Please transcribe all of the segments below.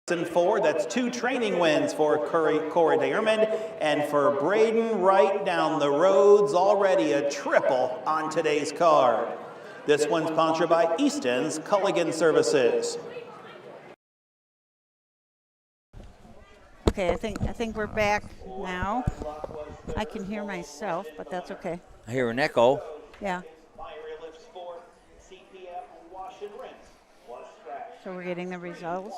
And 4, that's 2 training wins for Cora Diamond, and for Braden Wright down the roads, already a triple on today's card. This one's sponsored by Easton's Culligan Services. Okay, I think we're back now. I can hear myself, but that's okay. I hear an echo. Yeah. So we're getting the results.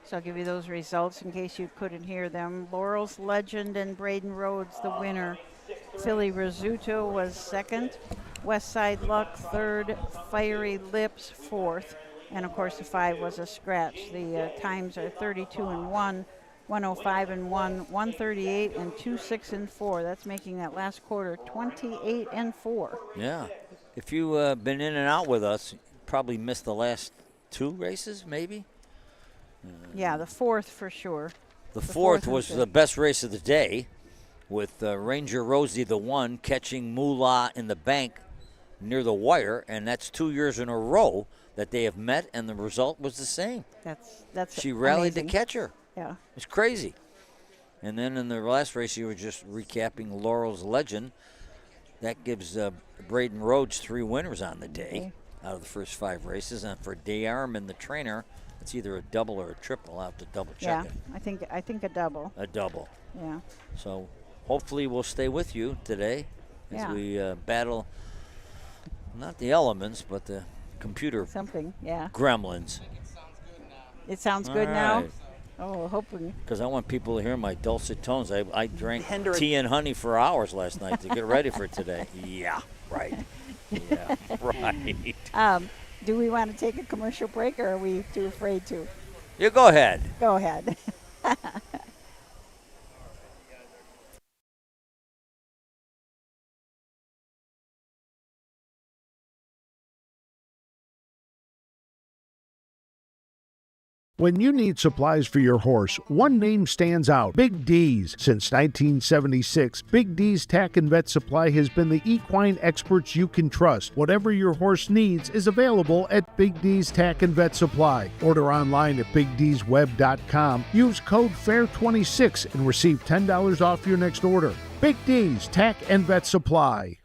So I'll give you those results in case you couldn't hear them. Laurel's Legend and Braden Rhodes, the winner. Philly Rizzuto was second. Westside Luck third. Fiery Lips fourth. And of course the 5 was a scratch. The times are 32 and 1, 105 and 1, 138 and 2, 6 and 4. That's making that last quarter 28 and 4. Yeah. If you've been in and out with us, you probably missed the last 2 races, maybe. Yeah, the 4th for sure. The fourth was the best race of the day, with Ranger Rosie, the 1, catching Moolah in the bank near the wire, and that's 2 years in a row that they have met, and the result was the same. That's She rallied amazing. the catcher. Yeah. It's crazy. And then in the last race, you were just recapping Laurel's Legend. That gives Braden Rhodes 3 winners on the day out of the first 5 races, and for Diarman, the trainer, it's either a double or a triple. I'll have to double check it. I think a double. A double. Yeah. So hopefully we'll stay with you today as we battle not the elements, but the computer gremlins. It sounds good now? Oh, hoping. Because I want people to hear my dulcet tones. I drank tea and honey for hours last night to get ready for today. Yeah, right. Yeah, right. Do we want to take a commercial break, or are we too afraid to? You go ahead. Go ahead. When you need supplies for your horse, one name stands out: Big D's. Since 1976, Big D's Tack and Vet Supply has been the equine experts you can trust. Whatever your horse needs is available at Big D's Tack and Vet Supply. Order online at BigD'sWeb.com. Use code FAIR26 and receive $10 off your next order. Big D's Tack and Vet Supply.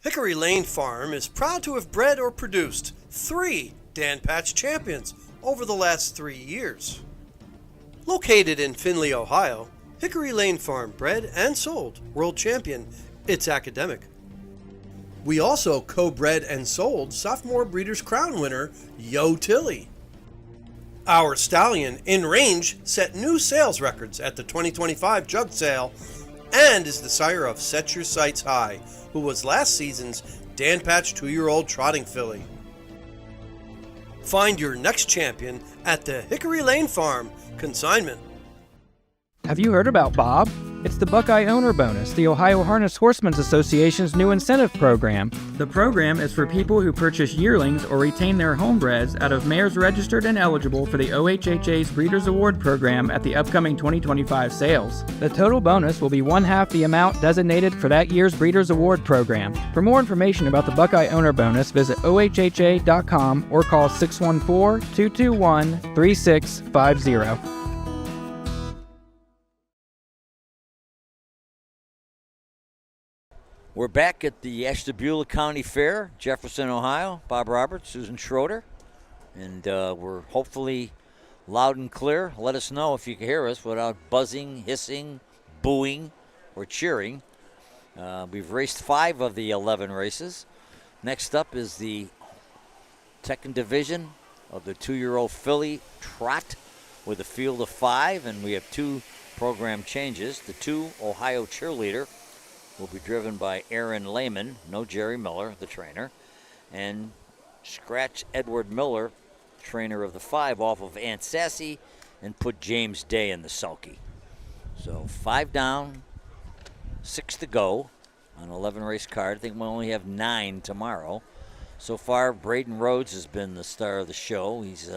Hickory Lane Farm is proud to have bred or produced 3 Dan Patch champions over the last 3 years. Located in Findlay, Ohio, Hickory Lane Farm bred and sold world champion It's Academic. We also co-bred and sold sophomore Breeders' Crown winner Yo Tilly. Our stallion In Range set new sales records at the 2025 Jug Sale and is the sire of Set Your Sights High, who was last season's Dan Patch 2-year-old trotting filly. Find your next champion at the Hickory Lane Farm consignment. Have you heard about Bob? It's the Buckeye Owner Bonus, the Ohio Harness Horsemen's Association's new incentive program. The program is for people who purchase yearlings or retain their homebreds out of mares registered and eligible for the OHHA's Breeders' Award program at the upcoming 2025 sales. The total bonus will be 1/2 the amount designated for that year's Breeders' Award program. For more information about the Buckeye Owner Bonus, visit OHHA.com or call 614-221-3650. We're back at the Ashtabula County Fair, Jefferson, Ohio. Bob Roberts, Susan Schroeder, and we're hopefully loud and clear. Let us know if you can hear us without buzzing, hissing, booing, or cheering. We've raced 5 of the 11 races. Next up is the second division of the 2-year-old filly trot with a field of 5, and we have 2 program changes. The 2 Ohio Cheerleader will be driven by Aaron Lehman, no Jerry Miller, the trainer, and scratch Edward Miller, trainer of the 5, off of Aunt Sassy, and put James Day in the sulky. So 5 down, 6 to go on an 11 race card. I think we'll only have 9 tomorrow. So far, Braden Rhodes has been the star of the show. He's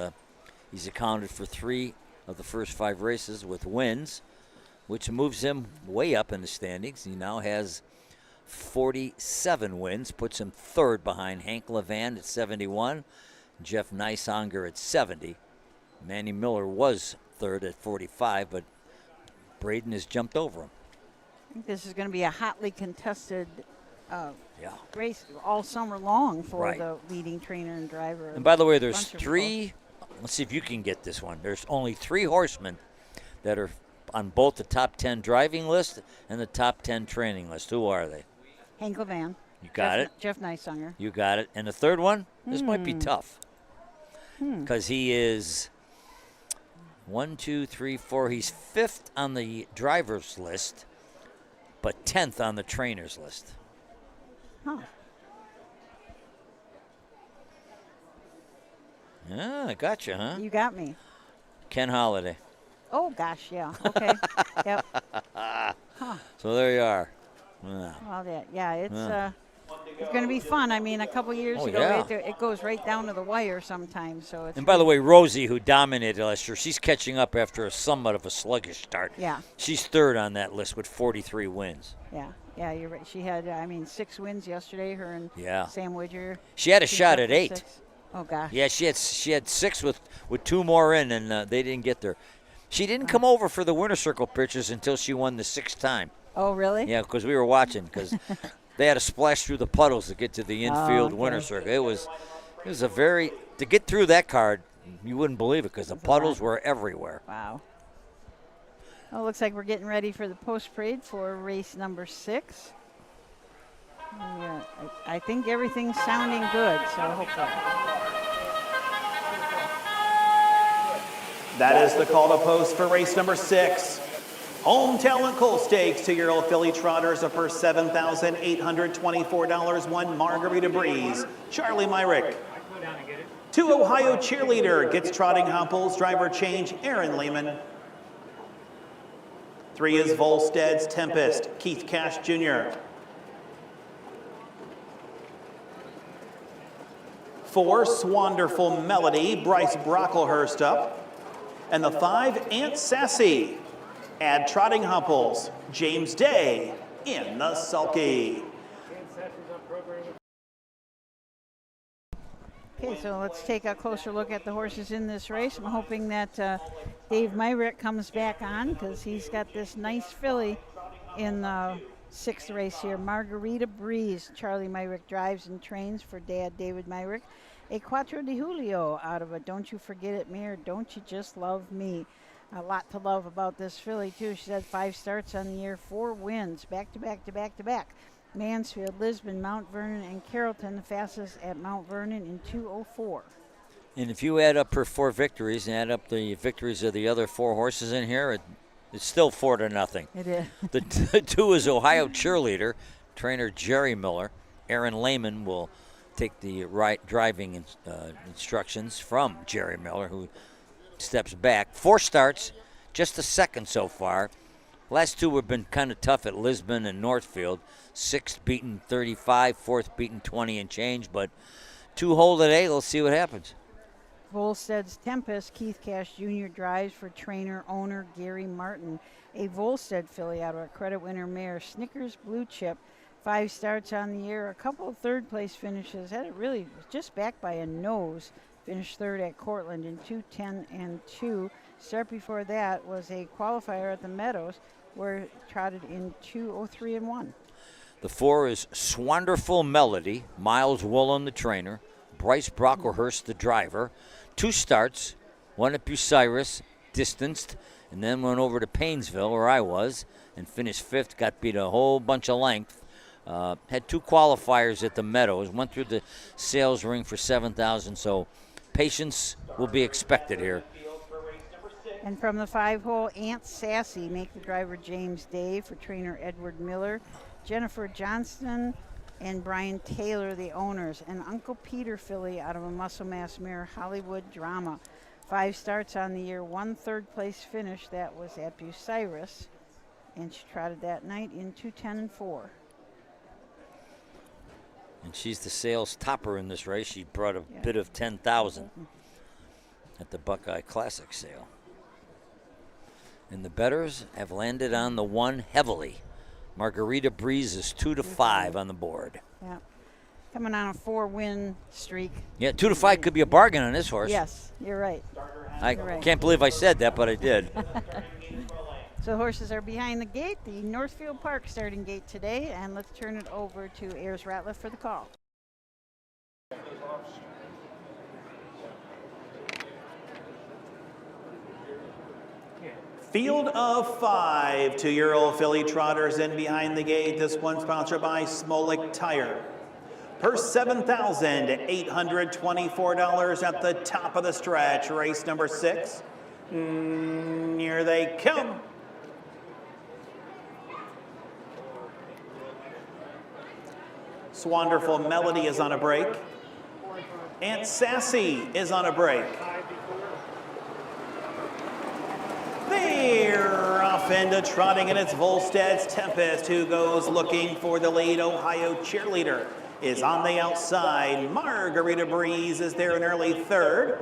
accounted for 3 of the first 5 races with wins, which moves him way up in the standings. He now has 47 wins, puts him 3rd behind Hank Levan at 71, Jeff Neisanger at 70. Manny Miller was 3rd at 45, but Braden has jumped over him. I think this is going to be a hotly contested race all summer long for the leading trainer and driver. And by the way, there's 3. Let's see if you can get this one. There's only 3 horsemen that are on both the top 10 driving list and the top 10 training list. Who are they? Hank Levan. You got it. Jeff Neisanger. You got it. And the third one? This might be tough. Because he is 1, 2, 3, 4. He's 5th on the driver's list, but 10th on the trainer's list. Huh. Yeah, I got you, huh? You got me. Ken Holiday. Oh, gosh, yeah. Okay. Yep. So there you are. Yeah. Well, it's going to be fun. I mean, a couple years ago, it goes right down to the wire sometimes. So it's. And by the way, Rosie, who dominated last year, she's catching up after a somewhat of a sluggish start. Yeah. She's 3rd on that list with 43 wins. Yeah, you're right. She had, 6 wins yesterday, her and Sam Widger. She had a shot at 8. 6. Oh, gosh. Yeah, she had 6 with 2 more in, and they didn't get there. She didn't come over for the winter circle pictures until she won the 6th time. Oh, really? Yeah, because we were watching, because they had to splash through the puddles to get to the infield winter circle. It was a very, to get through that card, you wouldn't believe it, because the puddles were everywhere. Wow. Well, it looks like we're getting ready for the post parade for race number 6. Yeah, I think everything's sounding good, so hopefully. That is the call to post for race number 6. Home Talent Coal Stakes, 2-year-old filly trotters, a purse $7,824, one Margarita Breeze, Charlie Myrick. 2 Ohio Cheerleader gets trotting Humples, driver change, Aaron Lehman. 3 is Volstead's Tempest, Keith Cash Jr. 4, Swanderful Melody, Bryce Brocklehurst up. And the 5, Aunt Sassy. Add trotting Humples, James Day in the sulky. Okay, so let's take a closer look at the horses in this race. I'm hoping that Dave Myrick comes back on, because he's got this nice filly in the 6th race here. Margarita Breeze. Charlie Myrick drives and trains for Dad David Myrick. A Quattro de Julio out of a Don't You Forget It mare, Don't You Just Love Me. A lot to love about this filly, too. She's had 5 starts on the year, 4 wins, back to back to back to back. Mansfield, Lisbon, Mount Vernon, and Carrollton, the fastest at Mount Vernon in 2:04. And if you add up her 4 victories and add up the victories of the other 4 horses in here, it's still 4-0. It is. The 2 is Ohio Cheerleader, trainer Jerry Miller. Aaron Lehman will take the driving instructions from Jerry Miller, who steps back. 4 starts, just a 2nd so far. Last 2 have been kind of tough at Lisbon and Northfield. 6th beaten 35, 4th beaten 20 and change, but 2 hole today. Let's see what happens. Volstead's Tempest, Keith Cash Jr. drives for trainer owner Gary Martin. A Volstead filly out of a credit winner mare, Snickers Blue Chip. 5 starts on the year, a couple of 3rd place finishes. Had it really just backed by a nose. Finished 3rd at Cortland in 2:10 and 2. Start before that was a qualifier at the Meadows, where it trotted in 2:03 and 1. The 4 is Swanderful Melody, Miles Woolen the trainer, Bryce Brocklehurst the driver. 2 starts, 1 at Bucyrus, distanced, and then went over to Painesville, where I was, and finished 5th, got beat a whole bunch of length. Had 2 qualifiers at the Meadows, went through the sales ring for $7,000, so patience will be expected here. And from the 5-hole, Aunt Sassy make the driver James Day for trainer Edward Miller. Jennifer Johnston and Brian Taylor, the owners. And Uncle Peter filly out of a muscle mass mare, Hollywood Drama. 5 starts on the year, 1 3rd place finish. That was at Bucyrus. And she trotted that night in 2:10 and 4. And she's the sales topper in this race. She brought a bid of $10,000 at the Buckeye Classic sale. And the bettors have landed on the one heavily. Margarita Breeze is 2-5 on the board. Yeah. Coming on a 4-win streak. Yeah, 2-5 could be a bargain on this horse. Yes, you're right. I You're right. can't believe I said that, but I did. So horses are behind the gate, the Northfield Park starting gate today, and let's turn it over to Ayers Ratliff for the call. Field of 5 2-year-old filly trotters in behind the gate. This one sponsored by Smolik Tire. Purse $7,824 at the top of the stretch. Race number 6. Here they come. Swanderful Melody is on a break. Aunt Sassy is on a break. They're off into trotting, and it's Volstead's Tempest who goes looking for the lead. Ohio Cheerleader is on the outside. Margarita Breeze is there in early third.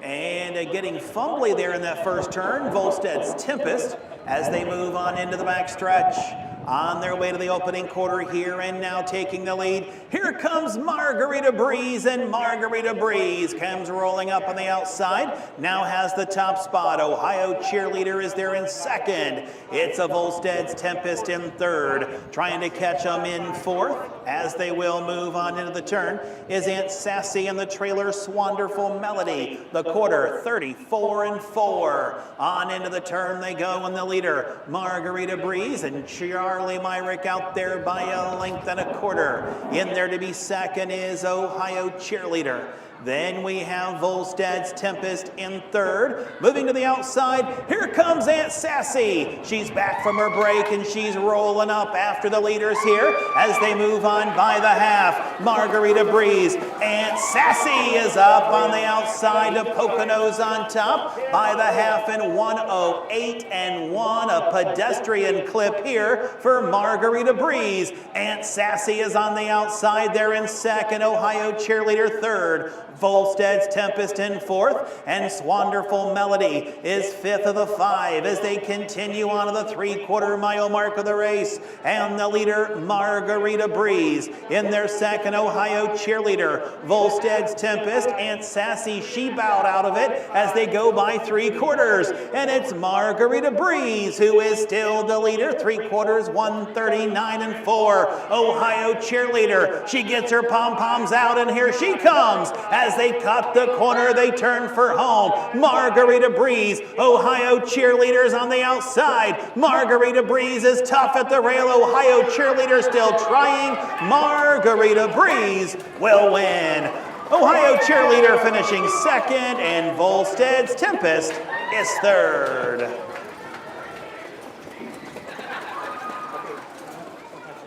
And getting fumbly there in that first turn, Volstead's Tempest as they move on into the backstretch. On their way to the opening quarter here and now taking the lead. Here comes Margarita Breeze, and Margarita Breeze comes rolling up on the outside. Now has the top spot. Ohio Cheerleader is there in second. It's a Volstead's Tempest in third. Trying to catch them in fourth as they will move on into the turn is Aunt Sassy and the trailer Swanderful Melody. The quarter 34-4. On into the turn they go, and the leader Margarita Breeze and Charlie Myrick out there by a length and a quarter. In there to be second is Ohio Cheerleader. Then we have Volstead's Tempest in third. Moving to the outside, here comes Aunt Sassy. She's back from her break, and she's rolling up after the leaders here as they move on by the half. Margarita Breeze. Aunt Sassy is up on the outside of Poconos on top by the half in 1:08.1. A pedestrian clip here for Margarita Breeze. Aunt Sassy is on the outside there in second. Ohio Cheerleader third. Volstead's Tempest in fourth, and Swanderful Melody is fifth of the 5 as they continue on to the 3/4 mile mark of the race. And the leader, Margarita Breeze. In their second, Ohio Cheerleader. Volstead's Tempest, Aunt Sassy, she bowed out of it as they go by 3/4. And it's Margarita Breeze who is still the leader. 3/4, 1:39.4. Ohio Cheerleader, she gets her pom-poms out, and here she comes. As they cut the corner, they turn for home. Margarita Breeze, Ohio Cheerleaders on the outside. Margarita Breeze is tough at the rail. Ohio Cheerleader still trying. Margarita Breeze will win. Ohio Cheerleader finishing second, and Volstead's Tempest is third.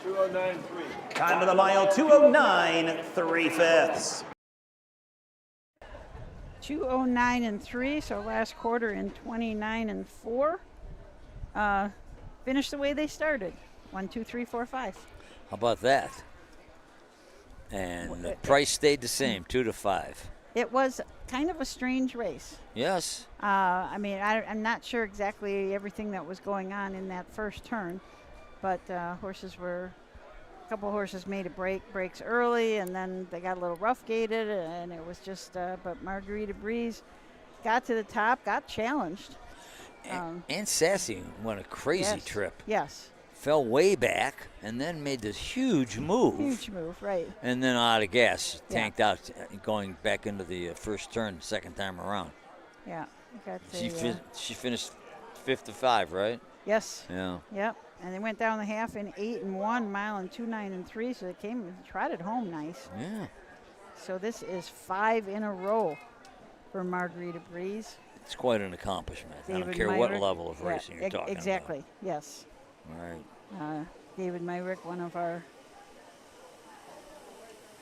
209.3. Time of the mile, 2:09 3/5. 2:09.3, so last quarter in 29.4. Finished the way they started. 1, 2, 3, 4, 5. How about that? And the price stayed the same, 2-5. It was kind of a strange race. Yes. I mean, I'm not sure exactly everything that was going on in that first turn, but a couple of horses made breaks early, and then they got a little rough gated, and it was just, but Margarita Breeze got to the top, got challenged. And Sassy went a crazy Yes. trip. Yes. Fell way back and then made this huge move. Huge move, right. And then out of gas, Yeah. tanked out, going back into the first turn, second time around. Yeah. Got She finished 5 to 5, right? yes. Yeah. Yep. And they went down the half in 8-1, mile in 2:09.3, so they came and trotted home nice. Yeah. So this is 5 in a row for Margarita Breeze. It's quite an accomplishment. I don't David care what Myrick. level of racing you're talking exactly. Yes. about. Right. David Myrick, one of our.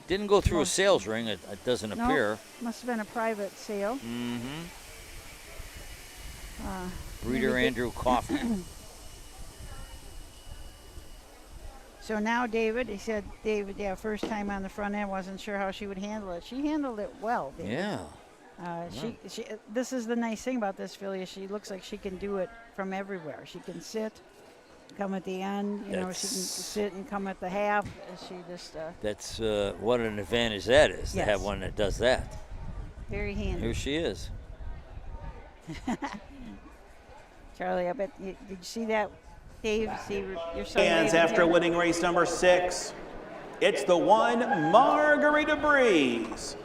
Didn't go through a sales ring, it doesn't No, appear. must have been a private sale. Mm-hmm. maybe Breeder they- Andrew Kaufman. So now he said, yeah, first time on the front end, wasn't sure how she would handle it. She handled it well, David. Yeah. This is the nice thing about this filly. She looks like she can do it from everywhere. She can sit, come at the end. She can sit and come at the half. She just. That's what an advantage that is, to have one that does that. Very handy. Here she is. Charlie, I bet did you see that, Dave? See your son. Hands after winning race number 6. It's the one Margarita Breeze.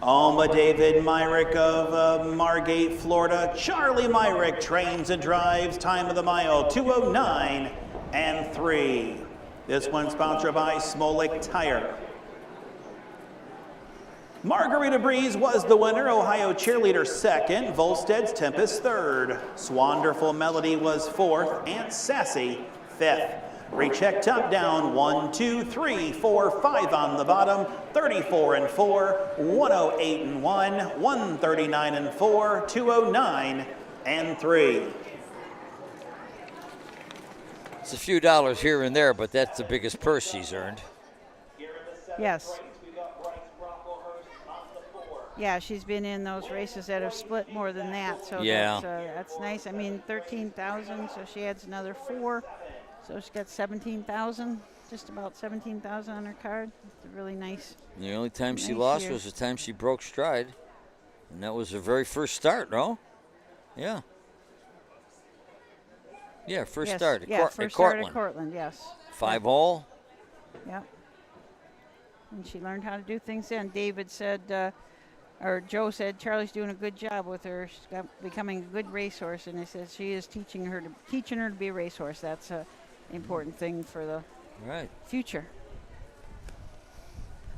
Alma David Myrick of Margate, Florida. Charlie Myrick trains and drives. Time of the mile, 2:09 and 3. This one's sponsored by Smolik Tire. Margarita Breeze was the winner. Ohio Cheerleader 2nd. Volstead's Tempest 3rd. Swanderful Melody was 4th. and Sassy 5th. Recheck top down, 1, 2, 3, 4, 5 on the bottom, 34 and 4, 108 and 1, 139 and 4, 209 and 3. It's a few dollars here and there, but that's the biggest purse she's earned. Yes. Yeah, she's been in those races that have split more than that, so that's nice. I mean, 13,000, so she adds another 4. So she's got 17,000, just about 17,000 on her card. It's really nice. The only time she lost was the time she broke stride, and that was her very first start, no? Yeah. Yeah, first start at Cortland, yes. 5-hole. Yep. And she learned how to do things then. David said, or Joe said, Charlie's doing a good job with her. She's becoming a good racehorse, and he says she is teaching her to be a racehorse. That's a important thing for the future.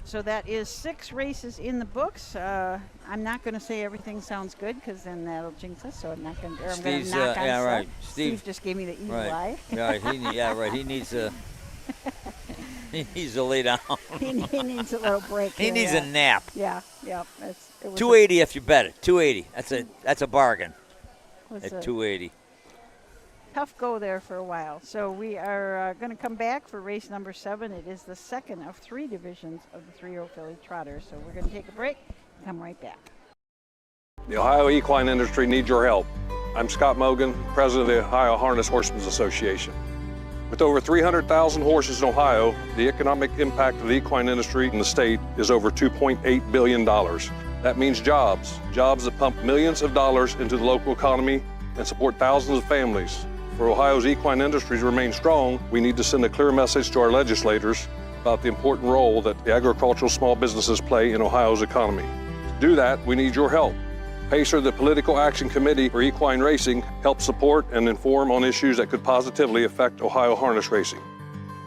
So that is 6 races in the books. I'm not going to say everything sounds good because then that'll jinx us. So I'm not going to. I'm going to knock on stuff. Steve just gave me the evil eye. He needs a. He needs to lay down. he needs a little break. He needs a nap. Yeah. 280 if you bet it. 280. That's a bargain. At 280. Tough go there for a while. So we are going to come back for race number 7. It is the second of 3 divisions of the 3-year-old filly trotters. So we're going to take a break and come right back. The Ohio equine industry needs your help. I'm Scott Mogan, president of the Ohio Harness Horsemen Association. With over 300,000 horses in Ohio, the economic impact of the equine industry in the state is over $2.8 billion. That means jobs that pump millions of dollars into the local economy and support thousands of families. For Ohio's equine industry to remain strong, we need to send a clear message to our legislators about the important role that the agricultural small businesses play in Ohio's economy. To do that, we need your help. PACER, the Political Action Committee for Equine Racing, helps support and inform on issues that could positively affect Ohio harness racing.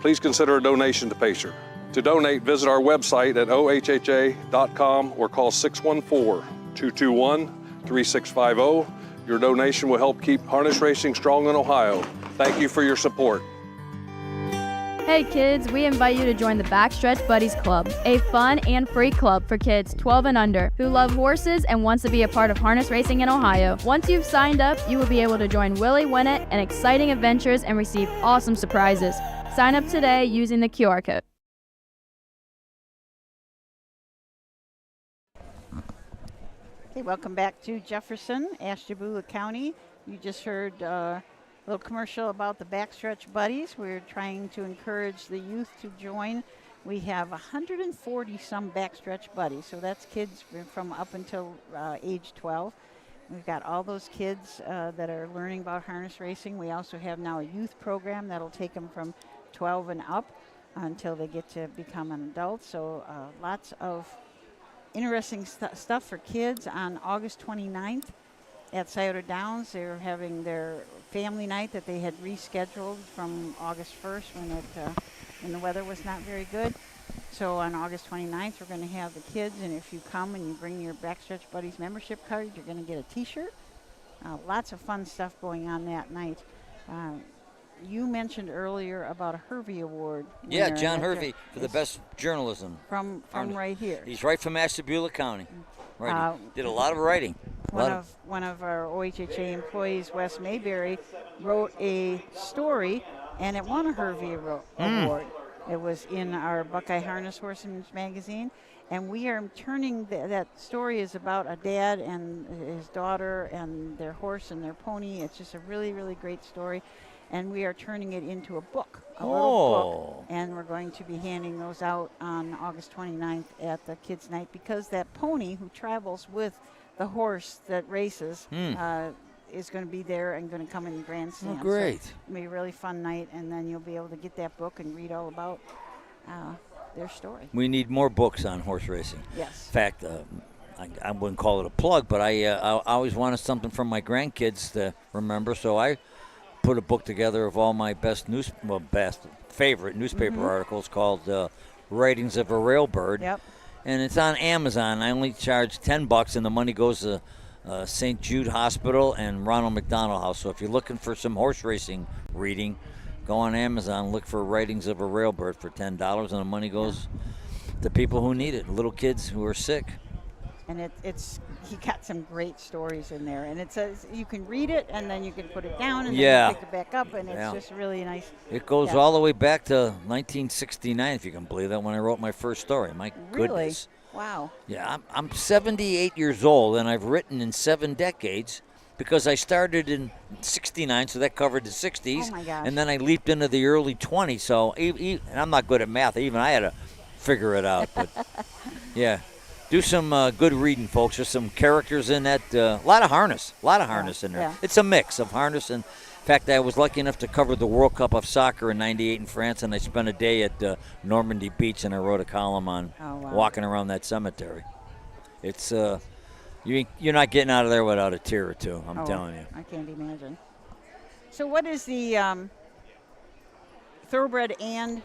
Please consider a donation to PACER. To donate, visit our website at ohha.com or call 614-221-3650. Your donation will help keep harness racing strong in Ohio. Thank you for your support. Hey kids, we invite you to join the Backstretch Buddies Club, a fun and free club for kids 12 and under who love horses and wants to be a part of harness racing in Ohio. Once you've signed up, you will be able to join Willie Winnett in exciting adventures and receive awesome surprises. Sign up today using the QR code. Okay, welcome back to Jefferson, Ashtabula County. You just heard a little commercial about the Backstretch Buddies. We're trying to encourage the youth to join. We have 140 some Backstretch Buddies, so that's kids from up until age 12. We've got all those kids that are learning about harness racing. We also have now a youth program that'll take them from 12 and up until they get to become an adult. So lots of interesting stuff for kids. On August 29th at Scioto Downs, they're having their family night that they had rescheduled from August 1st when the weather was not very good. So on August 29th, we're going to have the kids, and if you come and you bring your Backstretch Buddies membership card, you're going to get a t-shirt. Lots of fun stuff going on that night. You mentioned earlier a Hervey Award. Yeah, John Hervey for the best journalism. From right here. He's right from Ashtabula County. Right. Did a lot of writing. One of our OHHA employees, Wes Mayberry, wrote a story, and it won a Hervey Award. It was in our Buckeye Harness Horsemen magazine, And we are turning, that story is about a dad and his daughter and their horse and their pony. It's just a really, really great story. And we are turning it into a book, a little book. And we're going to be handing those out on August 29th at the Kids' Night, because that pony who travels with the horse that races is going to be there and going to come in the grandstand. Oh, great. So it'll be a really fun night, and then you'll be able to get that book and read all about their story. We need more books on horse racing. Yes. In fact, I wouldn't call it a plug, but I always wanted something from my grandkids to remember, so I put a book together of all my best favorite newspaper articles called Writings of a Railbird. Yep. And it's on Amazon. I only charge $10, and the money goes to St. Jude Hospital and Ronald McDonald House. So if you're looking for some horse racing reading, go on Amazon, look for Writings of a Railbird for $10, and the money goes to people who need it, little kids who are sick. And he got some great stories in there, and it says you can read it and then you can put it down and then you pick it back up, and it's just really nice. It goes all the way back to 1969, if you can believe that, when I wrote my first story. My goodness. Wow. Yeah, I'm 78 years old, and I've written in 7 decades, because I started in 69, so that covered the 60s. Oh my gosh. And then I leaped into the early 20s, so and I'm not good at math. Even I had to figure it out. But yeah. Do some good reading, folks. There's some characters in that. A lot of harness in there. Yeah. It's a mix of harness. And in fact, I was lucky enough to cover the World Cup of Soccer in '98 in France, and I spent a day at Normandy Beach, and I wrote a column on walking around that cemetery. It's you're not getting out of there without a tear or two, I'm telling you. I can't imagine. So what is the thoroughbred and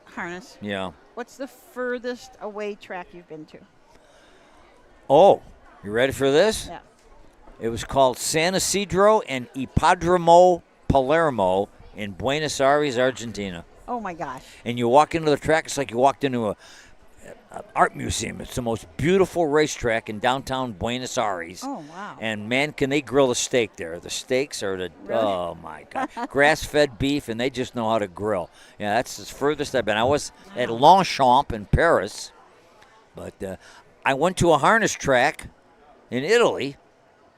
harness? Yeah. What's the furthest away track you've been to? Oh, you ready for this? Yeah. It was called San Isidro and Hipódromo Palermo in Buenos Aires, Argentina. Oh, my gosh. And you walk into the track, it's like you walked into an art museum. It's the most beautiful racetrack in downtown Buenos Aires. Oh, wow. And, man, can they grill a steak there. The steaks are oh, my God. Grass-fed beef, and they just know how to grill. Yeah, that's as furthest I've been. I was at Longchamp in Paris, but I went to a harness track in Italy,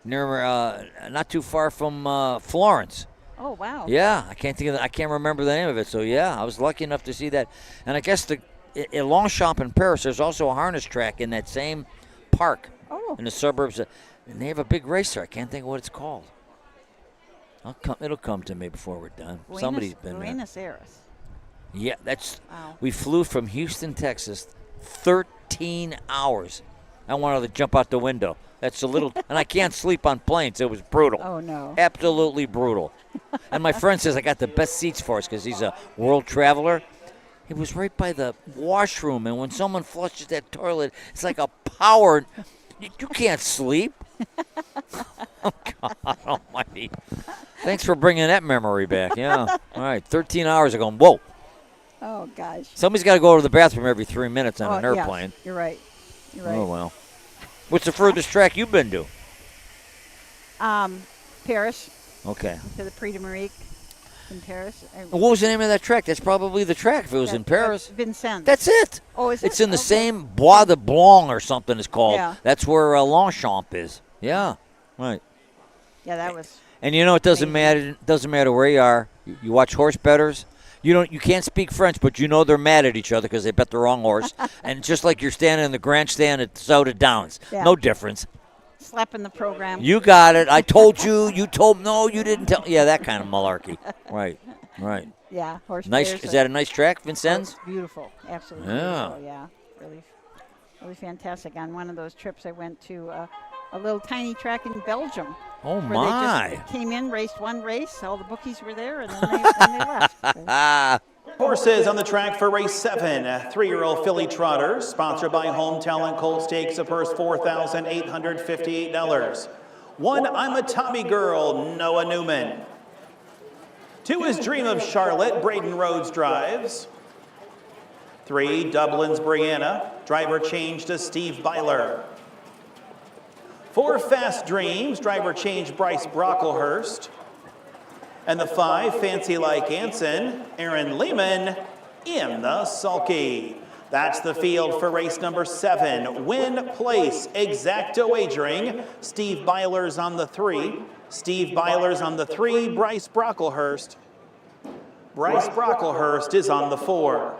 near not too far from Florence. Oh, wow. Yeah, I can't remember the name of it. So, yeah, I was lucky enough to see that. And I guess at Longchamp in Paris, there's also a harness track in that same park in the suburbs. And they have a big racer. I can't think of what it's called. It'll come to me before we're done. Somebody's been there. Buenos Aires. Yeah, we flew from Houston, Texas, 13 hours. I wanted to jump out the window. That's a little, and I can't sleep on planes. It was brutal. Oh, no. Absolutely brutal. And my friend says I got the best seats for us because he's a world traveler. It was right by the washroom, and when someone flushes that toilet, it's like a power. You can't sleep. Oh, God almighty. Thanks for bringing that memory back. Yeah. All right, 13 hours of going, whoa. Oh, gosh. Somebody's got to go to the bathroom every 3 minutes on an airplane. Yeah, you're right. Oh, well. What's the furthest track you've been to? Paris. Okay. To the Prix de Marique in Paris. What was the name of that track? That's probably the track if it was in Paris. Vincennes. That's it. Oh, is it? It's in the same Bois de Blanc or something it's called. Yeah. That's where Longchamp is. Yeah. Right. Yeah, that was. And you know, it doesn't matter. It doesn't matter where you are. You watch horse bettors. You can't speak French, but you know they're mad at each other because they bet the wrong horse. And just like you're standing in the grandstand at Soda Downs, no difference. Slapping the program. You got it. I told you. You told. No, you didn't tell. Yeah, that kind of malarkey. Right. Yeah, horse. Nice. Is that a nice track, Vincennes? Oh, beautiful. Absolutely. Yeah. Beautiful. Yeah. Really, really fantastic. On one of those trips, I went to a little tiny track in Belgium. Oh, my. They just came in, raced one race. All the bookies were there, and then they left. Horses on the track for race 7, 3-year-old filly trotters, sponsored by Home Talent Colt Stakes, a purse $4,858. 1, I'm a Tommy Girl, Noah Newman. 2 is Dream of Charlotte, Braden Rhodes drives. 3, Dublin's Brianna, driver change to Steve Byler. 4, Fast Dreams, driver change Bryce Brocklehurst. And the 5, Fancy Like Anson, Aaron Lehman in the sulky. That's the field for race number 7. Win Place Exacta Wagering. Steve Byler's on the 3. Steve Byler's on the 3. Bryce Brocklehurst. Bryce Brocklehurst is on the 4.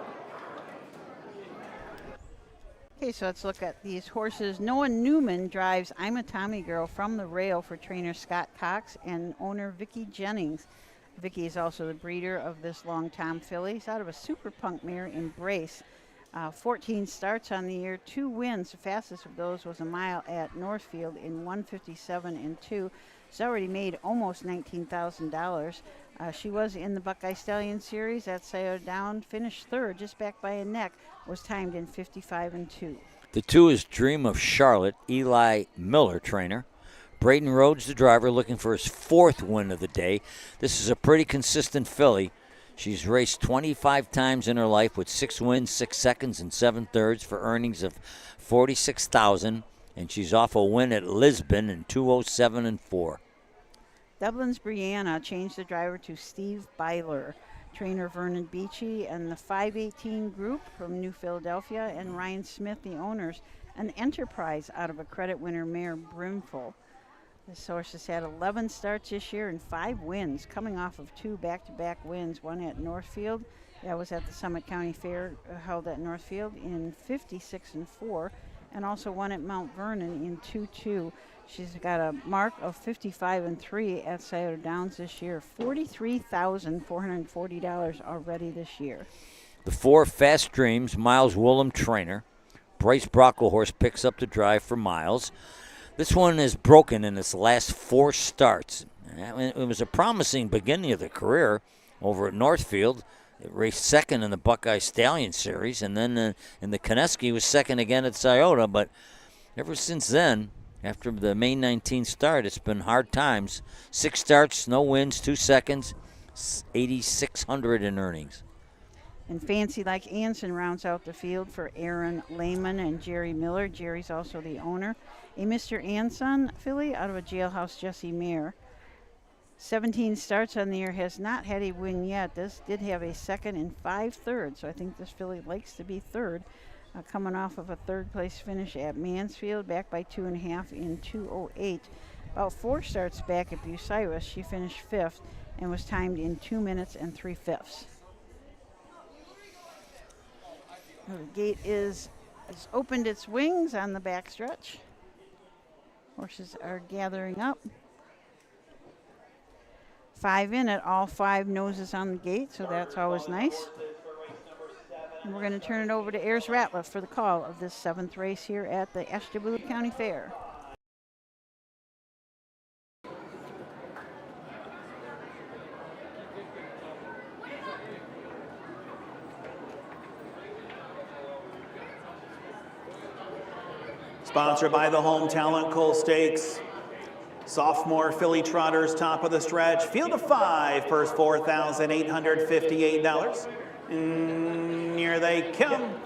Okay, so let's look at these horses. Noah Newman drives I'm a Tommy Girl from the rail for trainer Scott Cox and owner Vicki Jennings. Vicki is also the breeder of this long Tom filly. He's out of a Super Punk mare Embrace. 14 starts on the year, 2 wins. The fastest of those was a mile at Northfield in 1:57 and 2. She's already made almost $19,000. She was in the Buckeye Stallion Series at Scioto Down, finished 3rd, just back by a neck, was timed in 55 and 2. The 2 is Dream of Charlotte, Eli Miller trainer. Braden Rhodes, the driver, looking for his 4th win of the day. This is a pretty consistent filly. She's raced 25 times in her life with 6 wins, 6 seconds, and 7 thirds for earnings of $46,000, and she's off a win at Lisbon in 2:07 and 4. Dublin's Brianna changed the driver to Steve Byler. Trainer Vernon Beachy and the 518 group from New Philadelphia, and Ryan Smith, the owners, an Enterprise out of a credit winner mare Brimful. This horse has had 11 starts this year and 5 wins, coming off of 2 back-to-back wins, one at Northfield. That was at the Summit County Fair held at Northfield in 56 and 4, and also one at Mount Vernon in 2-2. She's got a mark of 55 and 3 at Scioto Downs this year. $43,440 already this year. The 4 Fast Dreams, Miles Woolham trainer. Bryce Brocklehurst picks up the drive for Miles. This one is broken in its last 4 starts. It was a promising beginning of the career over at Northfield. It raced 2nd in the Buckeye Stallion Series, and then in the Kineski was 2nd again at Scioto. But ever since then, after the May 19th start, it's been hard times. 6 starts, no wins, 2 seconds, $8,600 in earnings. And Fancy Like Anson rounds out the field for Aaron Lehman and Jerry Miller. Jerry's also the owner. A Mr. Anson filly out of a Jailhouse Jesse mare. 17 starts on the year, has not had a win yet. This did have a 2nd and 5 thirds, so I think this filly likes to be 3rd. Coming off of a 3rd place finish at Mansfield, back by 2.5 in 2:08. About 4 starts back at Bucyrus, she finished 5th and was timed in 2 minutes and 3/5. The gate has opened its wings on the backstretch. Horses are gathering up. 5 in it, all 5 noses on the gate, so that's always nice. And we're going to turn it over to Ayers Ratliff for the call of this 7th race here at the Ashtabula County Fair. Sponsored by the Home Talent Coal Stakes. Sophomore filly trotters, top of the stretch. Field of 5, purse $4,858. Here they come.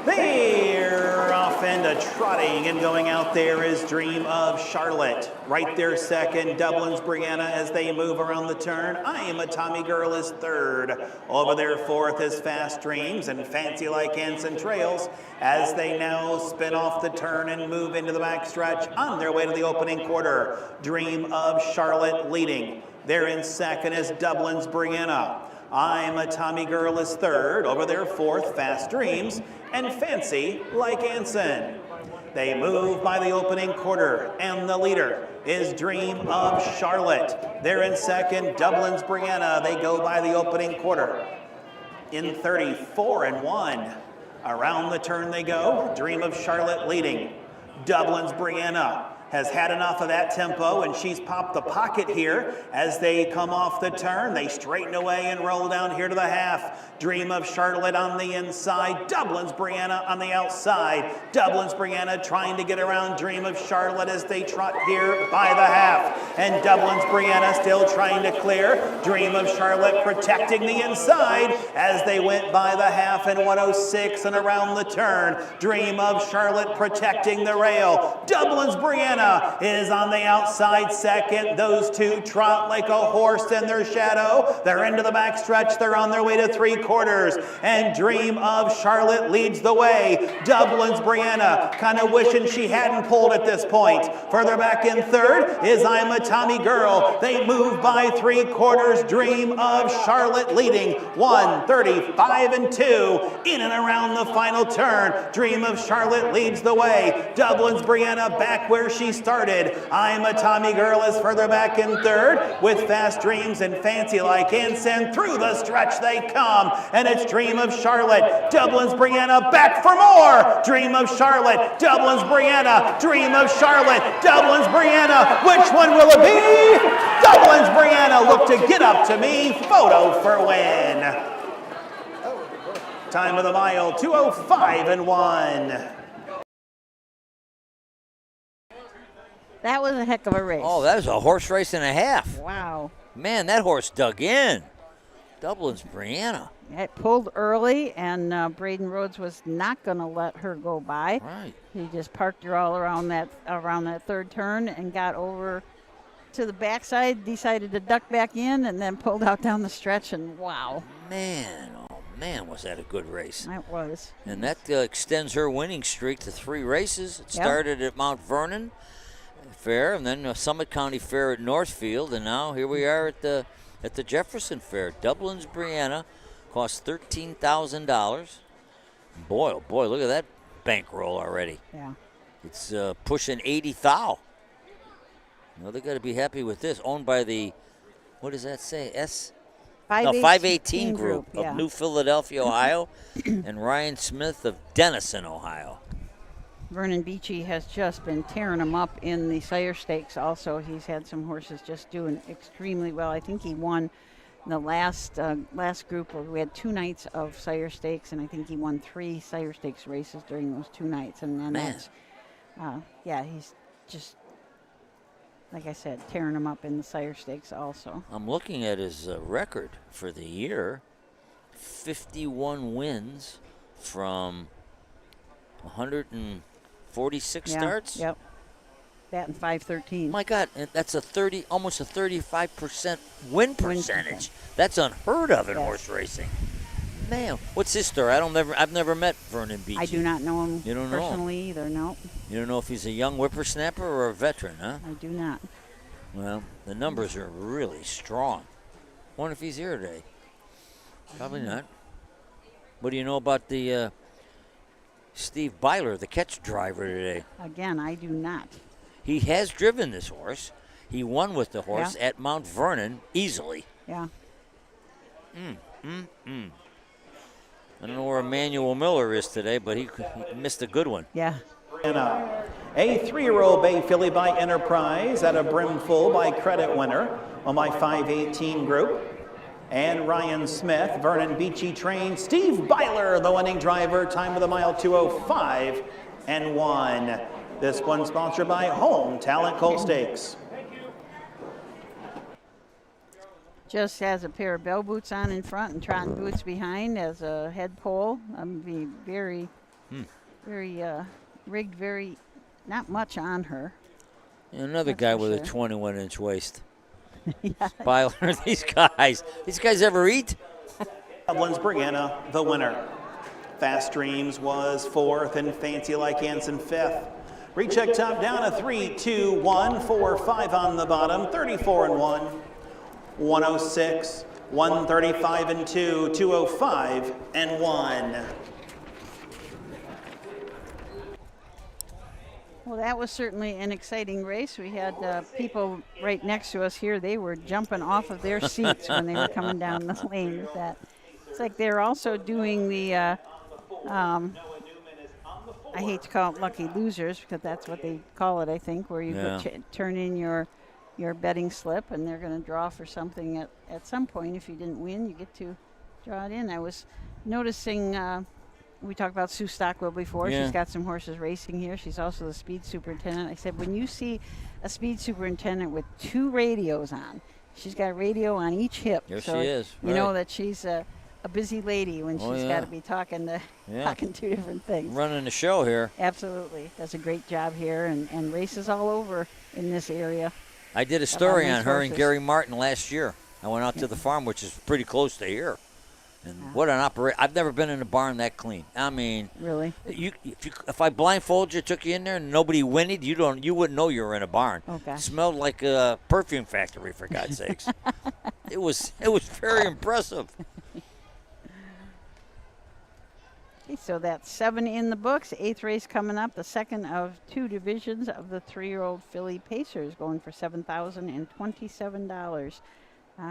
They're off into trotting, and going out there is Dream of Charlotte. Right there 2nd, Dublin's Brianna as they move around the turn. I Am a Tommy Girl is 3rd. Over there 4th is Fast Dreams, and Fancy Like Anson trails as they now spin off the turn and move into the backstretch on their way to the opening quarter. Dream of Charlotte leading. There in 2nd is Dublin's Brianna. I'm a Tommy Girl is 3rd. Over there 4th, Fast Dreams, and Fancy Like Anson. They move by the opening quarter, and the leader is Dream of Charlotte. They're in 2nd, Dublin's Brianna. They go by the opening quarter in 34 and 1. Around the turn they go, Dream of Charlotte leading. Dublin's Brianna has had enough of that tempo, and she's popped the pocket here as they come off the turn. They straighten away and roll down here to the half. Dream of Charlotte on the inside. Dublin's Brianna on the outside. Dublin's Brianna trying to get around Dream of Charlotte as they trot here by the half. And Dublin's Brianna still trying to clear. Dream of Charlotte protecting the inside as they went by the half in 106 and around the turn. Dream of Charlotte protecting the rail. Dublin's Brianna is on the outside second. Those two trot like a horse in their shadow. They're into the backstretch. They're on their way to 3/4. And Dream of Charlotte leads the way. Dublin's Brianna kind of wishing she hadn't pulled at this point. Further back in third is I'm a Tommy Girl. They move by 3/4. Dream of Charlotte leading 1:35 and 2 in and around the final turn. Dream of Charlotte leads the way. Dublin's Brianna back where she started. I'm a Tommy Girl is further back in third with Fast Dreams and Fancy Like Ensign. Through the stretch they come, and it's Dream of Charlotte. Dublin's Brianna back for more. Dream of Charlotte. Dublin's Brianna. Dream of Charlotte. Dublin's Brianna. Which one will it be? Dublin's Brianna. Look to get up to me. Photo for win. Time of the mile 2:05 and 1. That was a heck of a race. Oh, that was a horse race and a half. Wow. Man, that horse dug in. Dublin's Brianna. It pulled early, and Braden Rhodes was not going to let her go by. Right. He just parked her all around that third turn and got over to the backside, decided to duck back in, and then pulled out down the stretch, and wow. Man, was that a good race. That was. And that extends her winning streak to 3 races. It started at Mount Vernon Fair, and then Summit County Fair at Northfield, and now here we are at the Jefferson Fair. Dublin's Brianna cost $13,000. Boy, oh boy, look at that bankroll already. Yeah. It's pushing 80 thou. Well, they got to be happy with this. Owned by the, what does that say? 518 Group of New Philadelphia, Ohio, and Ryan Smith of Denison, Ohio. Vernon Beachy has just been tearing them up in the sire stakes also. He's had some horses just doing extremely well. I think he won the last group. We had 2 nights of sire stakes, and I think he won 3 sire stakes races during those 2 nights. And then that's, he's just, like I said, tearing them up in the sire stakes also. I'm looking at his record for the year. 51 wins from 146 starts. Yep. That and 513. My God, that's almost a 35% win percentage. That's unheard of in horse racing. Man, what's his story? I've never met Vernon Beachy. I do not know him You don't know personally either. No. You don't know if he's a young whippersnapper or a veteran, huh? I do not. Well, the numbers are really strong. Wonder if he's here today. Probably not. What do you know about the Steve Byler, the catch driver today? Again, I do not. He has driven this horse. He won with the horse at Mount Vernon easily. Yeah. I don't know where Emmanuel Miller is today, but he missed a good one. Yeah. A 3-year-old bay filly by Enterprise at a brimful by Credit Winner on my 518 group. And Ryan Smith, Vernon Beachy trained. Steve Byler, the winning driver. Time of the mile 2:05 and 1. This one sponsored by Home Talent Colt Stakes. Just has a pair of bell boots on in front and trotting boots behind as a head pole. Be very, very rigged, very, not much on her. Another guy with a 21-inch waist. Byler, these guys ever eat? Dublin's Brianna, the winner. Fast Dreams was 4th and Fancy Like Ensign 5th. Recheck top down, a 3, 2, 1, 4, 5 on the bottom, 34 and 1, 106, 135 and 2, 205 and 1. Well, that was certainly an exciting race. We had people right next to us here. They were jumping off of their seats when they were coming down the lane with that. It's like they're also doing the I hate to call it lucky losers because that's what they call it, I think, where you go turn in your betting slip and they're going to draw for something at some point. If you didn't win, you get to draw it in. I was noticing, we talked about Sue Stockwell before. Yeah. She's got some horses racing here. She's also the speed superintendent. I said, when you see a speed superintendent with 2 radios on, she's got a radio on each hip. Here so she is. You know that she's a busy lady when she's got to be talking 2 different things. Running the show here. Absolutely. Does a great job here and races all over in this area. I did a story on her horses. and Gary Martin last year. I went out to the farm, which is pretty close to here. And what an operation. I've never been in a barn that clean. I mean, really? If I blindfolded you, took you in there, and nobody whinnied, you wouldn't know you were in a barn. Oh, gosh. It smelled like a perfume factory, for God's sakes. It was very impressive. Okay, so that's 7 in the books. 8th race coming up, the second of 2 divisions of the 3-year-old filly Pacers, going for $7,027.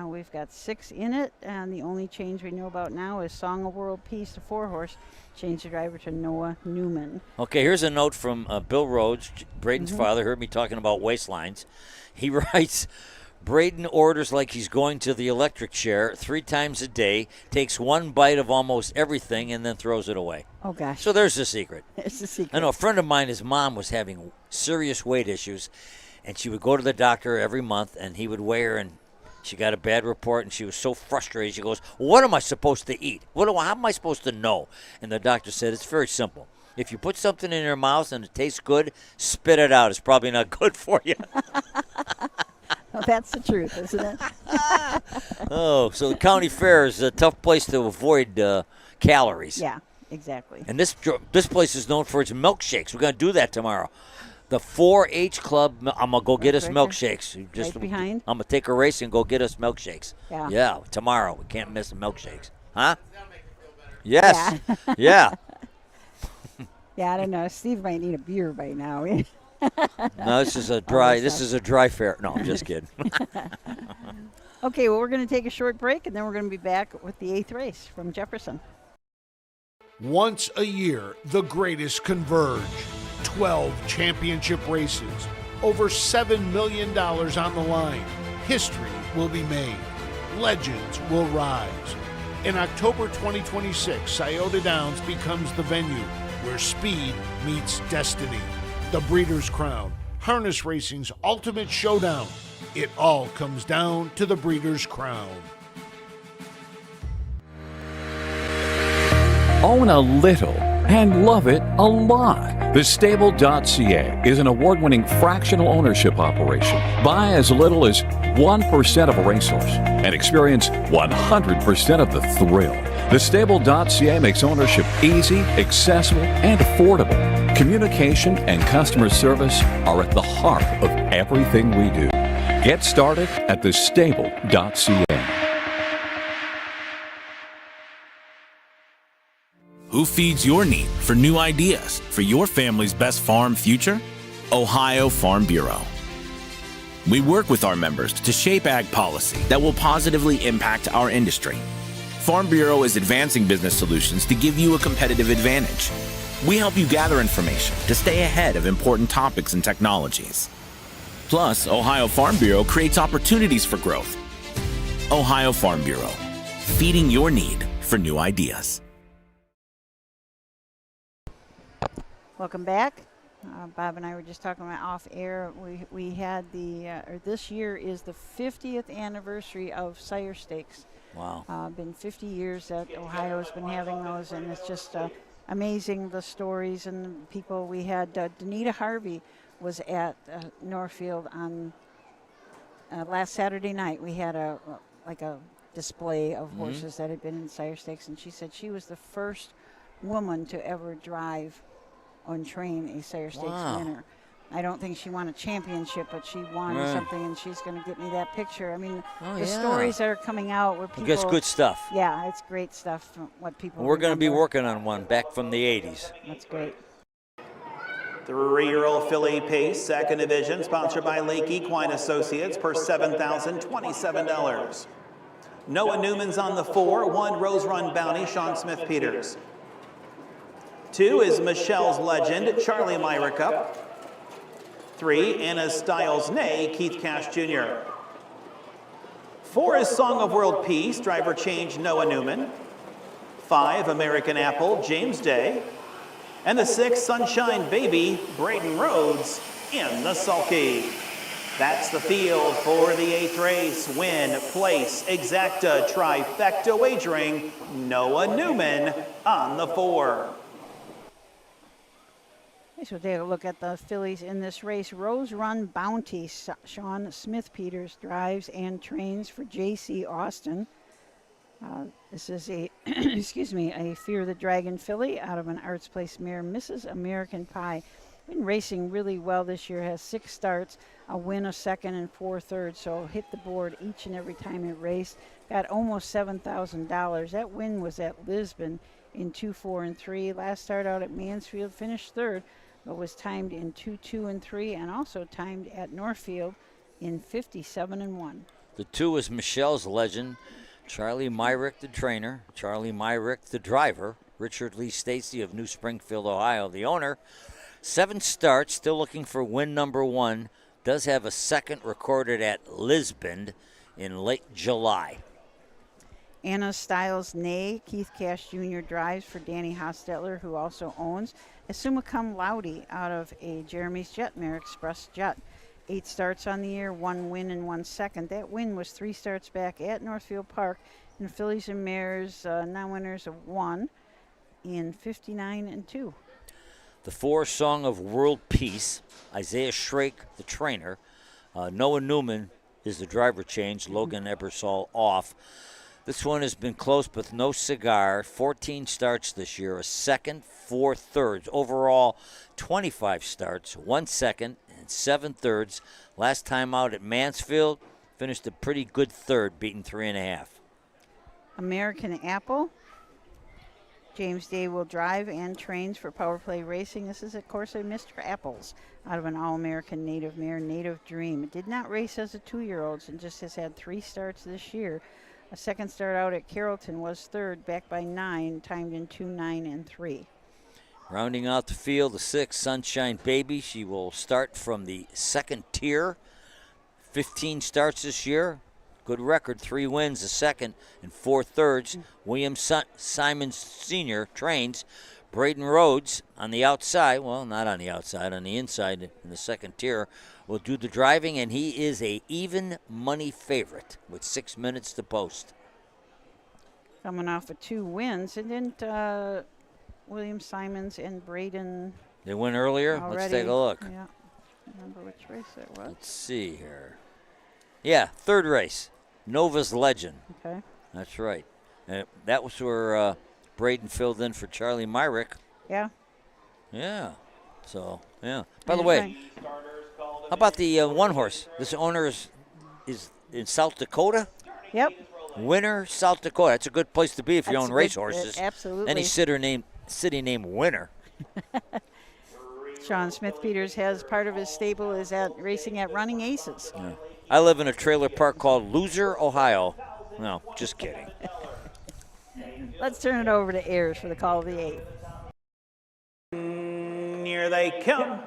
We've got 6 in it, and the only change we know about now is Song of World Peace, the 4-horse. Change the driver to Noah Newman. Okay, here's a note from Bill Rhodes, Braden's father, heard me talking about waistlines. He writes, Braden orders like he's going to the electric chair 3 times a day, takes 1 bite of almost everything, and then throws it away. Oh, gosh. So there's the secret. There's the secret. I know a friend of mine, his mom was having serious weight issues, and she would go to the doctor every month, and he would weigh her, and she got a bad report, and she was so frustrated. She goes, what am I supposed to eat? How am I supposed to know? And the doctor said, it's very simple. If you put something in your mouth and it tastes good, spit it out. It's probably not good for you. Well, that's the truth, isn't it? Oh, so the county fair is a tough place to avoid calories. Yeah, exactly. And this place is known for its milkshakes. We're going to do that tomorrow. The 4-H Club, I'm going to go get us right milkshakes. Right behind? I'm going to take a race and go get us milkshakes. Yeah. Yeah, tomorrow. We can't miss the milkshakes. Huh? Yes. Yeah. Yeah, I don't know. Steve might need a beer by now. No, this is a dry fair. No, I'm just kidding. Okay, well, we're going to take a short break, and then we're going to be back with the 8th race from Jefferson. Once a year, the greatest converge. 12 championship races, over $7 million on the line. History will be made. Legends will rise. In October 2026, Scioto Downs becomes the venue where speed meets destiny. The Breeders' Crown, harness racing's ultimate showdown. It all comes down to the Breeders' Crown. Own a little and love it a lot. TheStable.ca is an award-winning fractional ownership operation. Buy as little as 1% of a racehorse and experience 100% of the thrill. TheStable.ca makes ownership easy, accessible, and affordable. Communication and customer service are at the heart of everything we do. Get started at TheStable.ca. Who feeds your need for new ideas for your family's best farm future? Ohio Farm Bureau. We work with our members to shape ag policy that will positively impact our industry. Farm Bureau is advancing business solutions to give you a competitive advantage. We help you gather information to stay ahead of important topics and technologies. Plus, Ohio Farm Bureau creates opportunities for growth. Ohio Farm Bureau, feeding your need for new ideas. Welcome back. Bob and I were just talking about off air. We had this year is the 50th anniversary of Sire Stakes. Wow. Been 50 years that Ohio's been having those, and it's just amazing, the stories and the people. We had Danita Harvey was at Northfield on last Saturday night. We had a display of horses that had been in Sire Stakes, and she said she was the first woman to ever drive and train a Sire Stakes winner. I don't think she won a championship, but she won something, and she's going to get me that picture. I mean, the stories that are coming out where people... That's good stuff. Yeah, it's great stuff, what people... We're going to be working on one back from the 80s. That's great. 3-year-old filly Pace, second division, sponsored by Lake Equine Associates, per $7,027. Noah Newman's on the 4, 1 Rose Run Bounty, Sean Smith-Peters. 2 is Michelle's Legend, Charlie Myrick up. 3, Anna's Styles Nay, Keith Cash Jr. 4 is Song of World Peace, driver change Noah Newman. 5, American Apple, James Day. And the 6, Sunshine Baby, Braden Rhodes in the sulky. That's the field for the 8th race. Win, place, exacta, trifecta wagering, Noah Newman on the 4. Okay, so take a look at the fillies in this race. Rose Run Bounty, Sean Smith-Peters drives and trains for J.C. Austin. This is a, excuse me, a Fear the Dragon filly out of an Arts Place mare, Mrs. American Pie. Been racing really well this year, has 6 starts, a win, a second, and 4 thirds, so hit the board each and every time it raced. Got almost $7,000. That win was at Lisbon in 2, 4, and 3. Last start out at Mansfield, finished 3rd, but was timed in 2, 2, and 3, and also timed at Northfield in 57 and 1. The 2 is Michelle's Legend, Charlie Myrick, the trainer, Charlie Myrick, the driver, Richard Lee Stacy of New Springfield, Ohio, the owner. 7 starts, still looking for win number 1. Does have a second recorded at Lisbon in late July. Anna Styles Nay, Keith Cash Jr. drives for Danny Hostetler, who also owns a Summa Cum Laude out of a Jeremy's Jet mare, Express Jet. 8 starts on the year, 1 win and 1 second. That win was 3 starts back at Northfield Park, and fillies and mares non-winners of 1 in 59 and 2. The 4, Song of World Peace, Isaiah Shrake, the trainer. Noah Newman is the driver change, Logan Ebersol off. This one has been close but no cigar. 14 starts this year, a second, 4 thirds. Overall, 25 starts, 1 second, and 7 thirds. Last time out at Mansfield, finished a pretty good 3rd, beating 3.5. American Apple. James Day will drive and trains for Power Play Racing. This is, of course, a Mr. Apples out of an All-American native mare, Native Dream. It did not race as a 2-year-old and just has had 3 starts this year. A second start out at Carrollton was 3rd, back by 9, timed in 2, 9, and 3. Rounding out the field, the 6, Sunshine Baby. She will start from the 2nd tier. 15 starts this year. Good record, 3 wins, a second, and 4 thirds. William Simons Sr. trains. Braden Rhodes on the outside, well, not on the outside, on the inside in the 2nd tier, will do the driving, and he is a even money favorite with 6 minutes to post. Coming off of 2 wins, and didn't William Simons and Braden They went earlier? already? Let's take a look. Yeah, remember which race it was. Let's see here. Yeah, 3rd race, Nova's Legend. Okay. That's right. That was where Braden filled in for Charlie Myrick. Yeah. Yeah. So, yeah. By the way, how about the 1 horse? This owner is in South Dakota? Yep. Winner, South Dakota. That's a good place to be if you That's own a race good- horses. absolutely. Any city named Winner. Sean Smith-Peters has part of his stable is at racing at Running Aces. Yeah. I live in a trailer park called Loser, Ohio. No, just kidding. Let's turn it over to Ayers for the call of the 8th. Here they come.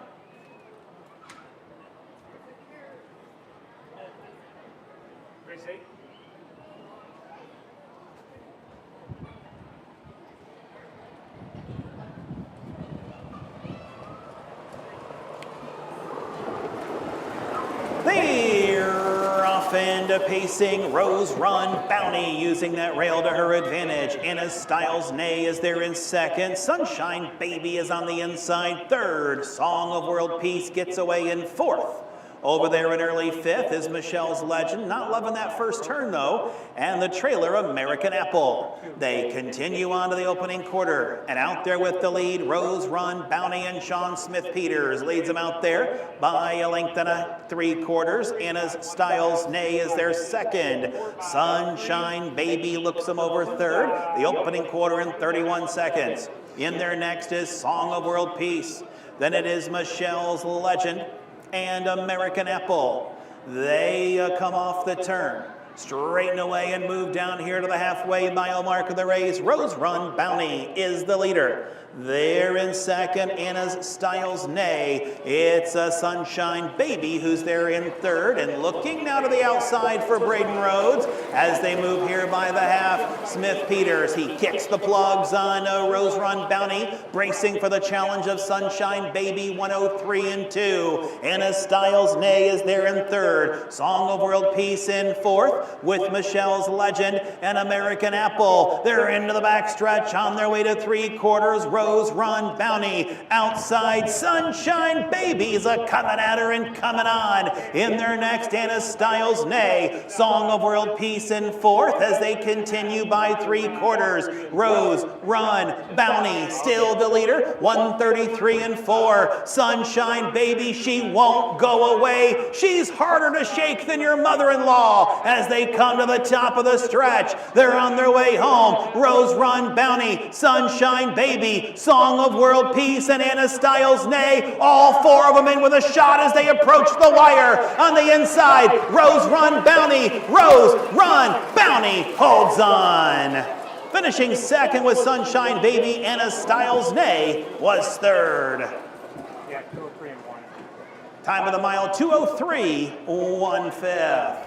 They're off and pacing. Rose Run Bounty using that rail to her advantage. Anna Styles Nay is there in 2nd. Sunshine Baby is on the inside 3rd. Song of World Peace gets away in 4th. Over there in early 5th is Michelle's Legend. Not loving that first turn, though. And the trailer, American Apple. They continue on to the opening quarter. And out there with the lead, Rose Run Bounty and Sean Smith-Peters leads them out there by a length and a 3/4. Anna's Styles Nay is their 2nd. Sunshine Baby looks them over 3rd. The opening quarter in 31 seconds. In there next is Song of World Peace. Then it is Michelle's Legend and American Apple. They come off the turn. Straighten away and move down here to the halfway mile mark of the race. Rose Run Bounty is the leader. There in second, Anna's Styles Nay. It's a Sunshine Baby who's there in third. And looking now to the outside for Braden Rhodes as they move here by the half. Smith Peters, he kicks the plugs on Rose Run Bounty, bracing for the challenge of Sunshine Baby, 103 and 2. Anna's Styles Nay is there in third. Song of World Peace in fourth with Michelle's Legend and American Apple. They're into the backstretch on their way to 3/4. Rose Run Bounty outside. Sunshine Babies a coming at her and coming on. In their next, Anna Styles Nay. Song of World Peace in fourth as they continue by 3/4. Rose Run Bounty still the leader. 133 and 4. Sunshine Baby, she won't go away. She's harder to shake than your mother-in-law as they come to the top of the stretch. They're on their way home. Rose Run Bounty, Sunshine Baby, Song of World Peace, and Anna Styles Nay. All four of them in with a shot as they approach the wire. On the inside, Rose Run Bounty. Rose Run Bounty holds on. Finishing second with Sunshine Baby, Anna Styles Nay was third. Time of the mile, 2:03, 1/5.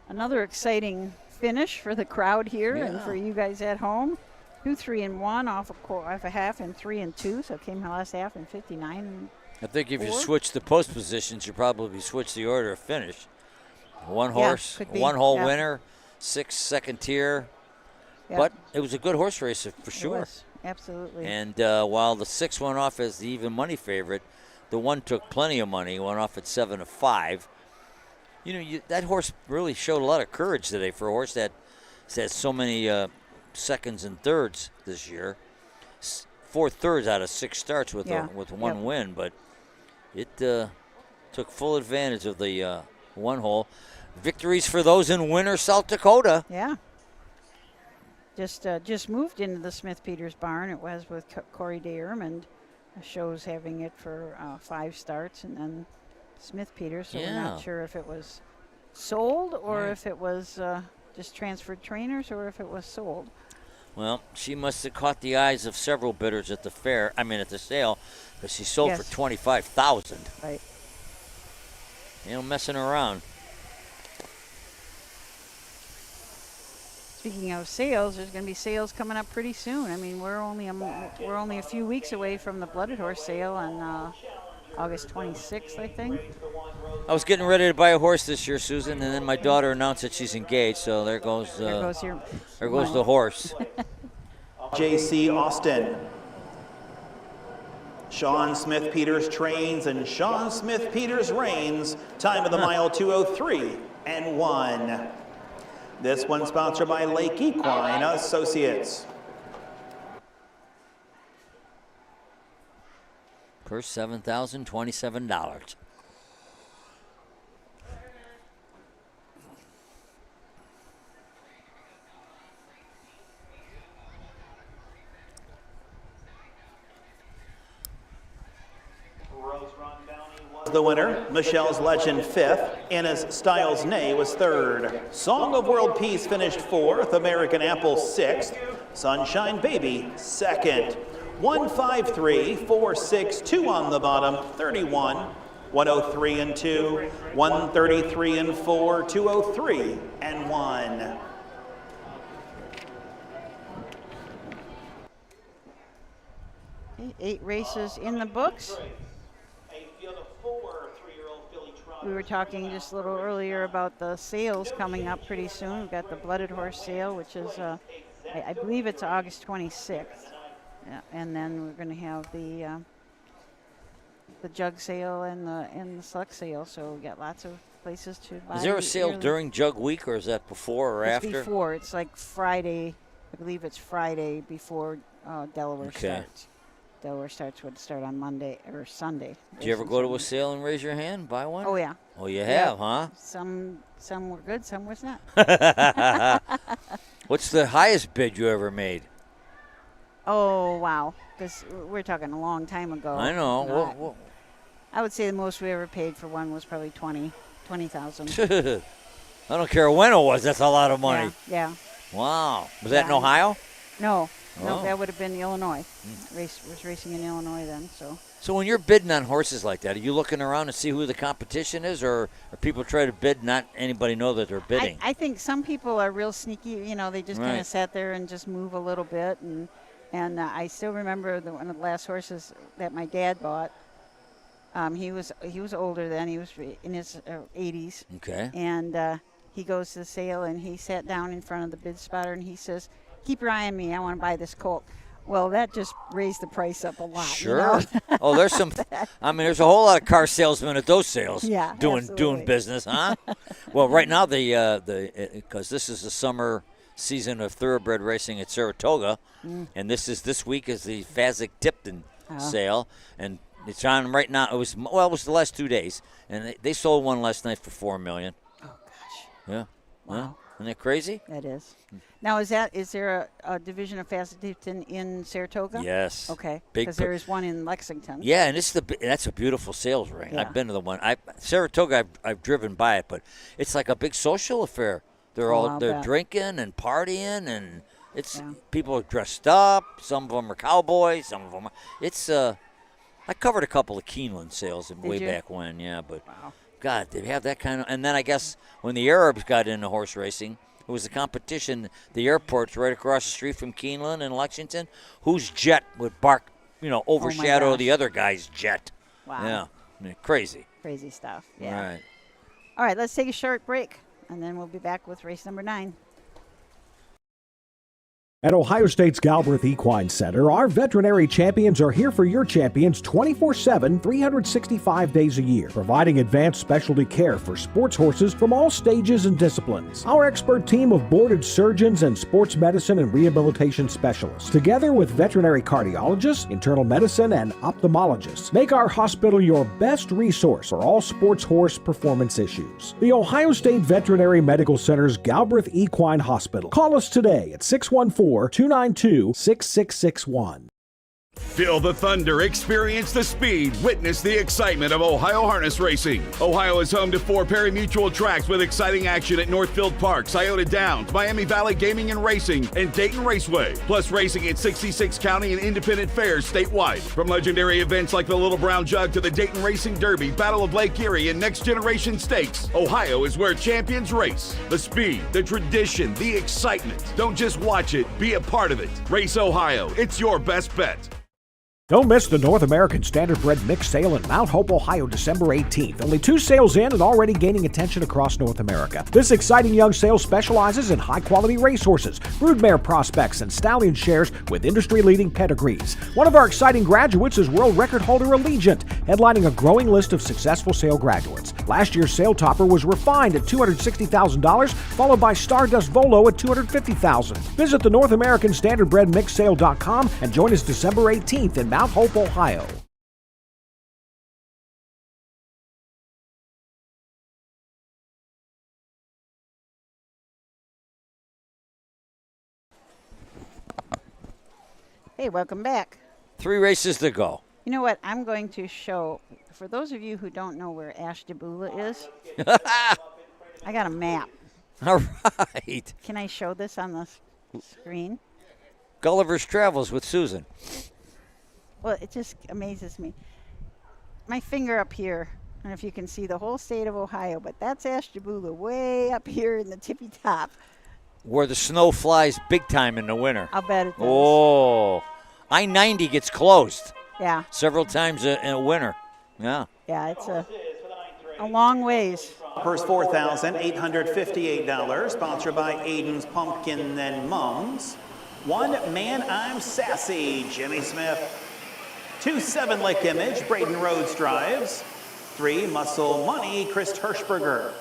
Another exciting finish for the crowd here and for you guys at home. 2, 3, and 1 off a half and 3 and 2, so it came last half in 59. I think if you switch the post positions, you probably switch the order of finish. One horse, one hole winner, 6 second tier. But it was a good horse race for sure. It was, absolutely. And while the 6 went off as the even money favorite, the 1 took plenty of money, went off at 7-5. You know, that horse really showed a lot of courage today for a horse that has so many seconds and thirds this year. 4 thirds out of 6 starts with one win, but it took full advantage of the 1 hole. Victories for those in Winter, South Dakota. Yeah. Just moved into the Smith Peters barn. It was with Corey Day Ermond. The show's having it for 5 starts, and then Smith Peters, so we're not sure if it was sold or if it was just transferred trainers or if it was sold. Well, she must have caught the eyes of several bidders at the fair. I mean, at the sale, because she sold for $25,000. Right. You know, messing around. Speaking of sales, there's going to be sales coming up pretty soon. I mean, we're only a few weeks away from the Blooded Horse sale on August 26th, I think. I was getting ready to buy a horse this year, Susan, and then my daughter announced that she's engaged, so there goes the horse. J.C. Austin. Sean Smith Peters trains and Sean Smith Peters reigns. Time of the mile, 2:03 and 1. This one sponsored by Lake Equine Associates. Purse $7,027. The winner, Michelle's Legend 5th, Anna's Styles Nay was 3rd. Song of World Peace finished 4th, American Apple 6th, Sunshine Baby 2nd. 153, 462 on the bottom, 31, 103 and 2, 133 and 4, 203 and 1. Okay, 8 races in the books. We were talking just a little earlier about the sales coming up pretty soon. We've got the Blooded Horse sale, which is, I believe it's August 26th. Yeah, and then we're going to have the jug sale and the select sale. So we got lots of places to buy. Is there a sale during Jug Week, or is that before or after? It's before. It's like Friday. I believe it's Friday before Delaware starts. Delaware would start on Monday or Sunday. Did you ever go to a sale and raise your hand, buy one? Oh, yeah. Oh, you have, huh? Some were good, some was not. What's the highest bid you ever made? Oh, wow. This, we're talking a long time ago. I know. I would say the most we ever paid for one was probably $20 $20,000. I don't care when it was. That's a lot of money. Yeah. Wow. Was that in Ohio? No, Oh. that would have been Illinois. Was racing in Illinois then, so. So when you're bidding on horses like that, are you looking around to see who the competition is, or people try to bid, not anybody know that they're bidding? I think some people are real sneaky. You know, they just kind of sat there and just move a little bit. And I still remember one of the last horses that my dad bought. He was older then. He was in his 80s. Okay. And he goes to the sale, and he sat down in front of the bid spotter, and he says, "Keep your eye on me. I want to buy this colt." Well, that just raised the price up a lot. Sure. You know? Oh, there's some. I mean, there's a whole lot of car salesmen at those sales. Yeah, doing business, huh? Well, right now because this is the summer season of thoroughbred racing at Saratoga, and this week is the Fasig-Tipton sale, and it's on right now. It was the last 2 days, and they sold one last night for $4 million. Oh gosh. Yeah. Wow. Yeah. Isn't that crazy? That is. Now, is there a division of Fasig-Tipton in Saratoga? Yes. Okay. Big Because there is one in Lexington. Yeah, and that's a beautiful sales ring. Yeah. I've been to the one. Saratoga, I've driven by it, but it's like a big social affair. They're bet. drinking and partying, and people are dressed up. Some of them are cowboys. Some of them are. It's I covered a couple of Keeneland sales way back when. Yeah, but God, they have that kind of. And then I guess when the Arabs got into horse racing, it was a competition. The airport's right across the street from Keeneland in Lexington. Whose jet would overshadow the other guy's jet? Wow. Yeah, I mean, crazy. Crazy stuff. Yeah. Right. All right, let's take a short break, and then we'll be back with race number 9. At Ohio State's Galbraith Equine Center, our veterinary champions are here for your champions 24/7, 365 days a year, providing advanced specialty care for sports horses from all stages and disciplines. Our expert team of boarded surgeons and sports medicine and rehabilitation specialists, together with veterinary cardiologists, internal medicine, and ophthalmologists, make our hospital your best resource for all sports horse performance issues. The Ohio State Veterinary Medical Center's Galbraith Equine Hospital. Call us today at 614-292-6661. Feel the thunder, experience the speed, witness the excitement of Ohio harness racing. Ohio is home to 4 pari-mutuel tracks with exciting action at Northfield Park, Scioto Downs, Miami Valley Gaming and Racing, and Dayton Raceway. Plus racing at 66 county and independent fairs statewide. From legendary events like the Little Brown Jug to the Dayton Racing Derby, Battle of Lake Erie, and Next Generation Stakes, Ohio is where champions race. The speed, the tradition, the excitement. Don't just watch it, be a part of it. Race Ohio. It's your best bet. Don't miss the North American Standardbred Mixed Sale in Mount Hope, Ohio, December 18th. Only 2 sales in and already gaining attention across North America. This exciting young sale specializes in high-quality racehorses, broodmare prospects, and stallion shares with industry-leading pedigrees. One of our exciting graduates is world record holder Allegiant, headlining a growing list of successful sale graduates. Last year's sale topper was refined at $260,000, followed by Stardust Volo at $250,000. Visit the North American Standardbred Mixsale.com and join us December 18th in Mount Hope, Ohio. Hey, welcome back. 3 races to go. You know what? I'm going to show, for those of you who don't know where Ashtabula is, I got a map. All right. Can I show this on the screen? Gulliver's Travels with Susan. Well, it just amazes me. My finger up here, I don't know if you can see the whole state of Ohio, but that's Ashtabula way up here in the tippy top. Where the snow flies big time in the winter. I'll bet it does. Oh, I-90 gets closed. Yeah. Several times in a winter. Yeah. Yeah, it's a long ways. Purse $4,858, sponsored by Aiden's Pumpkin and Mums. 1 Man I'm Sassy, Jimmy Smith. 2 7 Lick Image, Braden Rhodes drives. 3 Muscle Money, Chris Hirschberger.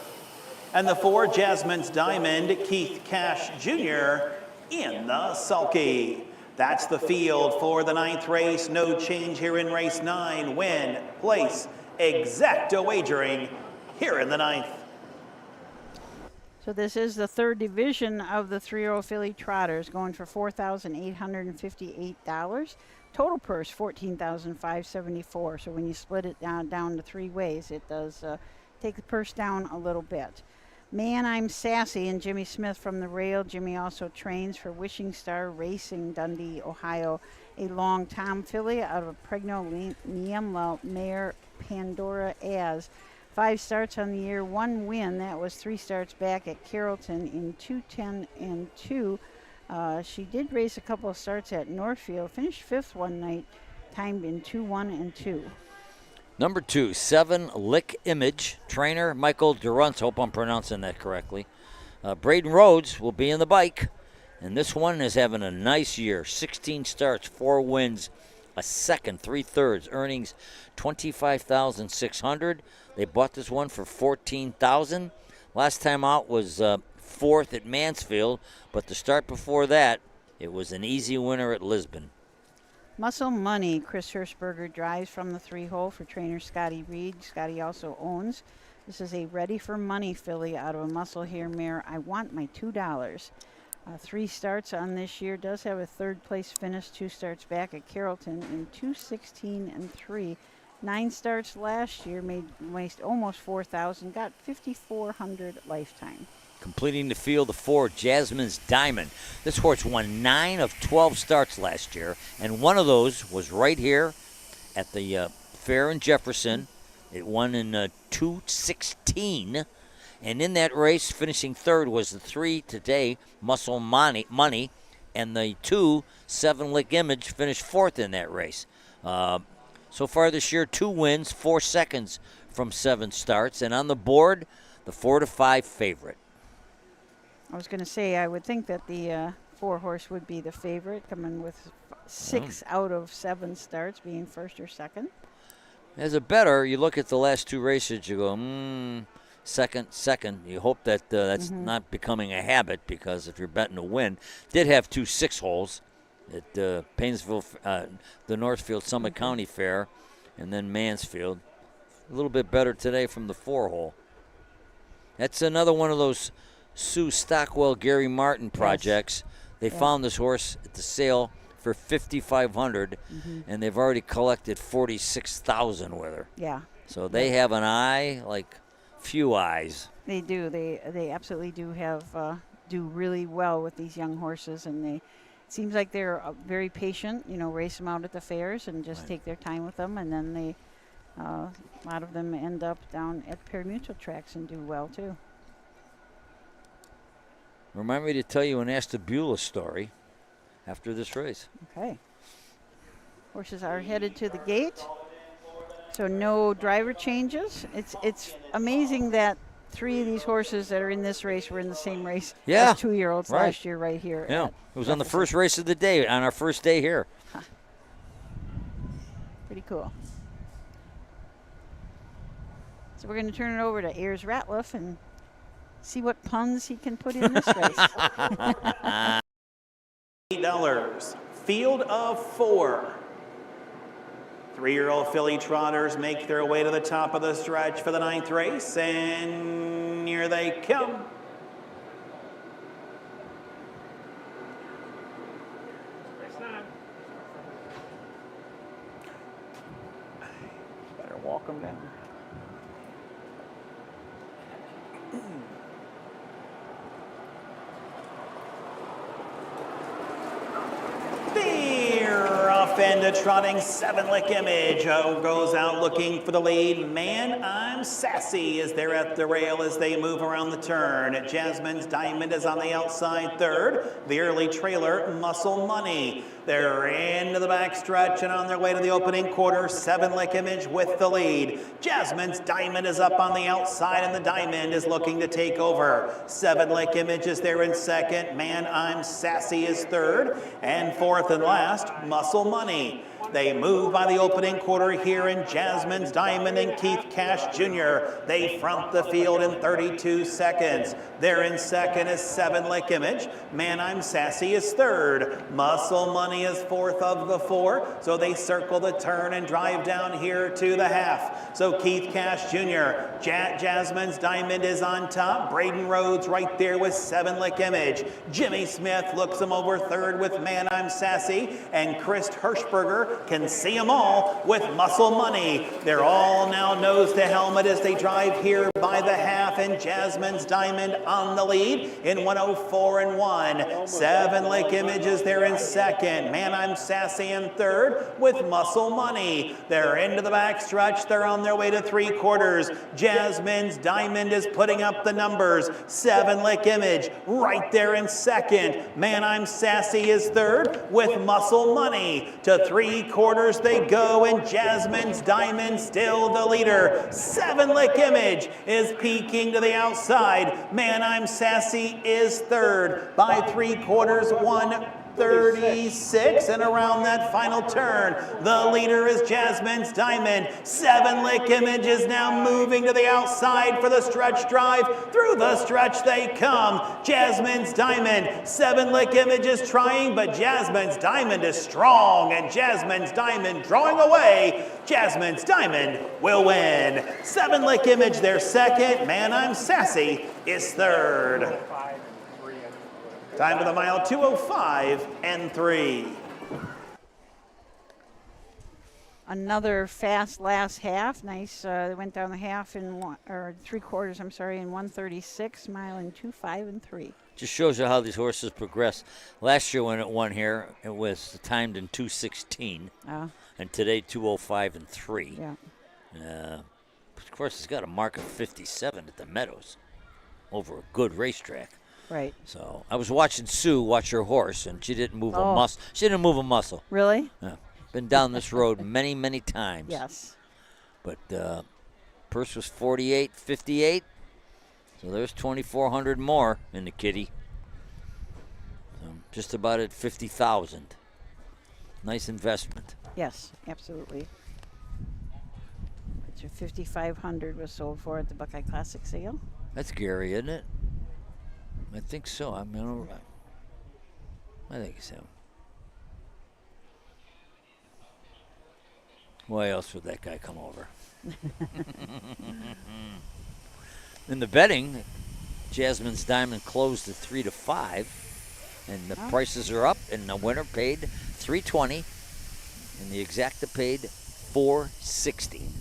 And the 4 Jasmine's Diamond, Keith Cash Jr. in the sulky. That's the field for the 9th race. No change here in race 9. Win, place, exacta wagering here in the 9th. So this is the 3rd division of the 3-year-old filly trotters, going for $4,858. Total purse $14,574. So when you split it down to 3 ways, it does take the purse down a little bit. Man, I'm Sassy and Jimmy Smith from the rail. Jimmy also trains for Wishing Star Racing, Dundee, Ohio. A long Tom filly out of Pregno Niemla mare Pandora Az. 5 starts on the year, 1 win. That was 3 starts back at Carrollton in 2:10 and 2. She did race a couple of starts at Northfield, finished 5th one night, timed in 2:1 and 2. Number 2, 7 Lick Image. Trainer Michael Durant. Hope I'm pronouncing that correctly. Braden Rhodes will be in the bike. And this one is having a nice year. 16 starts, 4 wins, a second, 3/3. Earnings $25,600. They bought this one for $14,000. Last time out was 4th at Mansfield. But the start before that, it was an easy winner at Lisbon. Muscle Money, Chris Hirschberger drives from the 3-hole for trainer Scotty Reed. Scotty also owns. This is a Ready for Money filly out of a Muscle Hair mare. I want my $2. 3 starts on this year. Does have a 3rd place finish. 2 starts back at Carrollton in 2:16 and 3. 9 starts last year, made almost $4,000. Got $5,400 lifetime. Completing the field of 4, Jasmine's Diamond. This horse won 9 of 12 starts last year, and one of those was right here at the fair in Jefferson. It won in 2:16, and in that race, finishing 3rd was the 3 today, Muscle Money, and the 2, 7 Lick Image, finished 4th in that race. So far this year, 2 wins, 4 seconds from 7 starts, and on the board, the 4-5 favorite. I was going to say, I would think that the 4-horse would be the favorite, coming with 6 out of 7 starts, being 1st or 2nd. As a bettor, you look at the last 2 races, you go, second. You hope that that's not becoming a habit, because if you're betting to win, did have 2 6-holes at Painesville, the Northfield Summit County Fair, and then Mansfield. A little bit better today from the 4-hole. That's another one of those Sue Stockwell, Gary Martin projects. They found this horse at the sale for $5,500, and they've already collected $46,000 with her. Yeah. So they have an eye like few eyes. They do. They absolutely do have do really well with these young horses, and it seems like they're very patient. Race them out at the fairs and just take their time with them, and then they a lot of them end up down at pari-mutuel tracks and do well too. Remind me to tell you an Ashtabula story after this race. Okay. Horses are headed to the gate, so no driver changes. It's amazing that 3 of these horses that are in this race were in the same race as 2-year-olds last year right here. Yeah, it was on the first race of the day, on our first day here. Huh. Pretty cool. So we're going to turn it over to Ayers Ratliff and see what puns he can put in this race. $8. Field of 4. 3-year-old filly trotters make their way to the top of the stretch for the 9th race, and here they come. Better walk them down. They're off into trotting 7 Lick Image. Goes out looking for the lead. Man, I'm Sassy is there at the rail as they move around the turn. Jasmine's Diamond is on the outside 3rd. The early trailer, Muscle Money. They're into the backstretch and on their way to the opening quarter. 7 Lick Image with the lead. Jasmine's Diamond is up on the outside, and the Diamond is looking to take over. 7 Lick Image is there in 2nd. Man, I'm Sassy is 3rd. And 4th and last, Muscle Money. They move by the opening quarter here in Jasmine's Diamond and Keith Cash Jr. They front the field in 32 seconds. There in 2nd is 7 Lick Image. Man, I'm Sassy is 3rd. Muscle Money is 4th of the 4. So they circle the turn and drive down here to the half. So Keith Cash Jr. Jasmine's Diamond is on top. Braden Rhodes right there with 7 Lick Image. Jimmy Smith looks him over 3rd with Man, I'm Sassy. And Chris Hirschberger River can see them all with Muscle Money. They're all now nose to helmet as they drive here by the half, and Jasmine's Diamond on the lead in 104 and 1. 7 Lake Images there in second. Man, I'm Sassy in third with Muscle Money. They're into the back stretch. They're on their way to 3/4. Jasmine's Diamond is putting up the numbers. 7 Lake Image right there in second. Man, I'm Sassy is third with Muscle Money. To 3/4 they go, and Jasmine's Diamond still the leader. 7 Lake Image is peeking to the outside. Man, I'm Sassy is third by 3/4, 1:36, and around that final turn, the leader is Jasmine's Diamond. 7 Lake Image is now moving to the outside for the stretch drive. Through the stretch they come. Jasmine's Diamond. 7 Lake Image is trying, but Jasmine's Diamond is strong, and Jasmine's Diamond drawing away. Jasmine's Diamond will win. 7 Lake Image their second. Man, I'm Sassy is third. Time of the mile, 2:05 and 3. Another fast last half. Nice. They went down the half in 3/4. I'm sorry, in 1:36. Mile in 2:05 and 3. Just shows you how these horses progress. Last year when it won here, it was timed in 2:16, and today 2:05 and 3. Yeah. Of course, it's got a mark of 57 at the Meadows over a good racetrack. Right. So I was watching Sue watch her horse, and she didn't move a muscle. She didn't move a muscle. Really? Yeah. Been down this road many, many times. Yes. But purse was 48.58, so there's 2,400 more in the kitty. So just about at 50,000. Nice investment. Yes, absolutely. It's your 5,500 was sold for at the Buckeye Classic sale. That's Gary, isn't it? I think so. I think so. Why else would that guy come over? In the betting, Jasmine's Diamond closed at 3-5, and the prices are up, and the winner paid $320, and the exacta paid $460.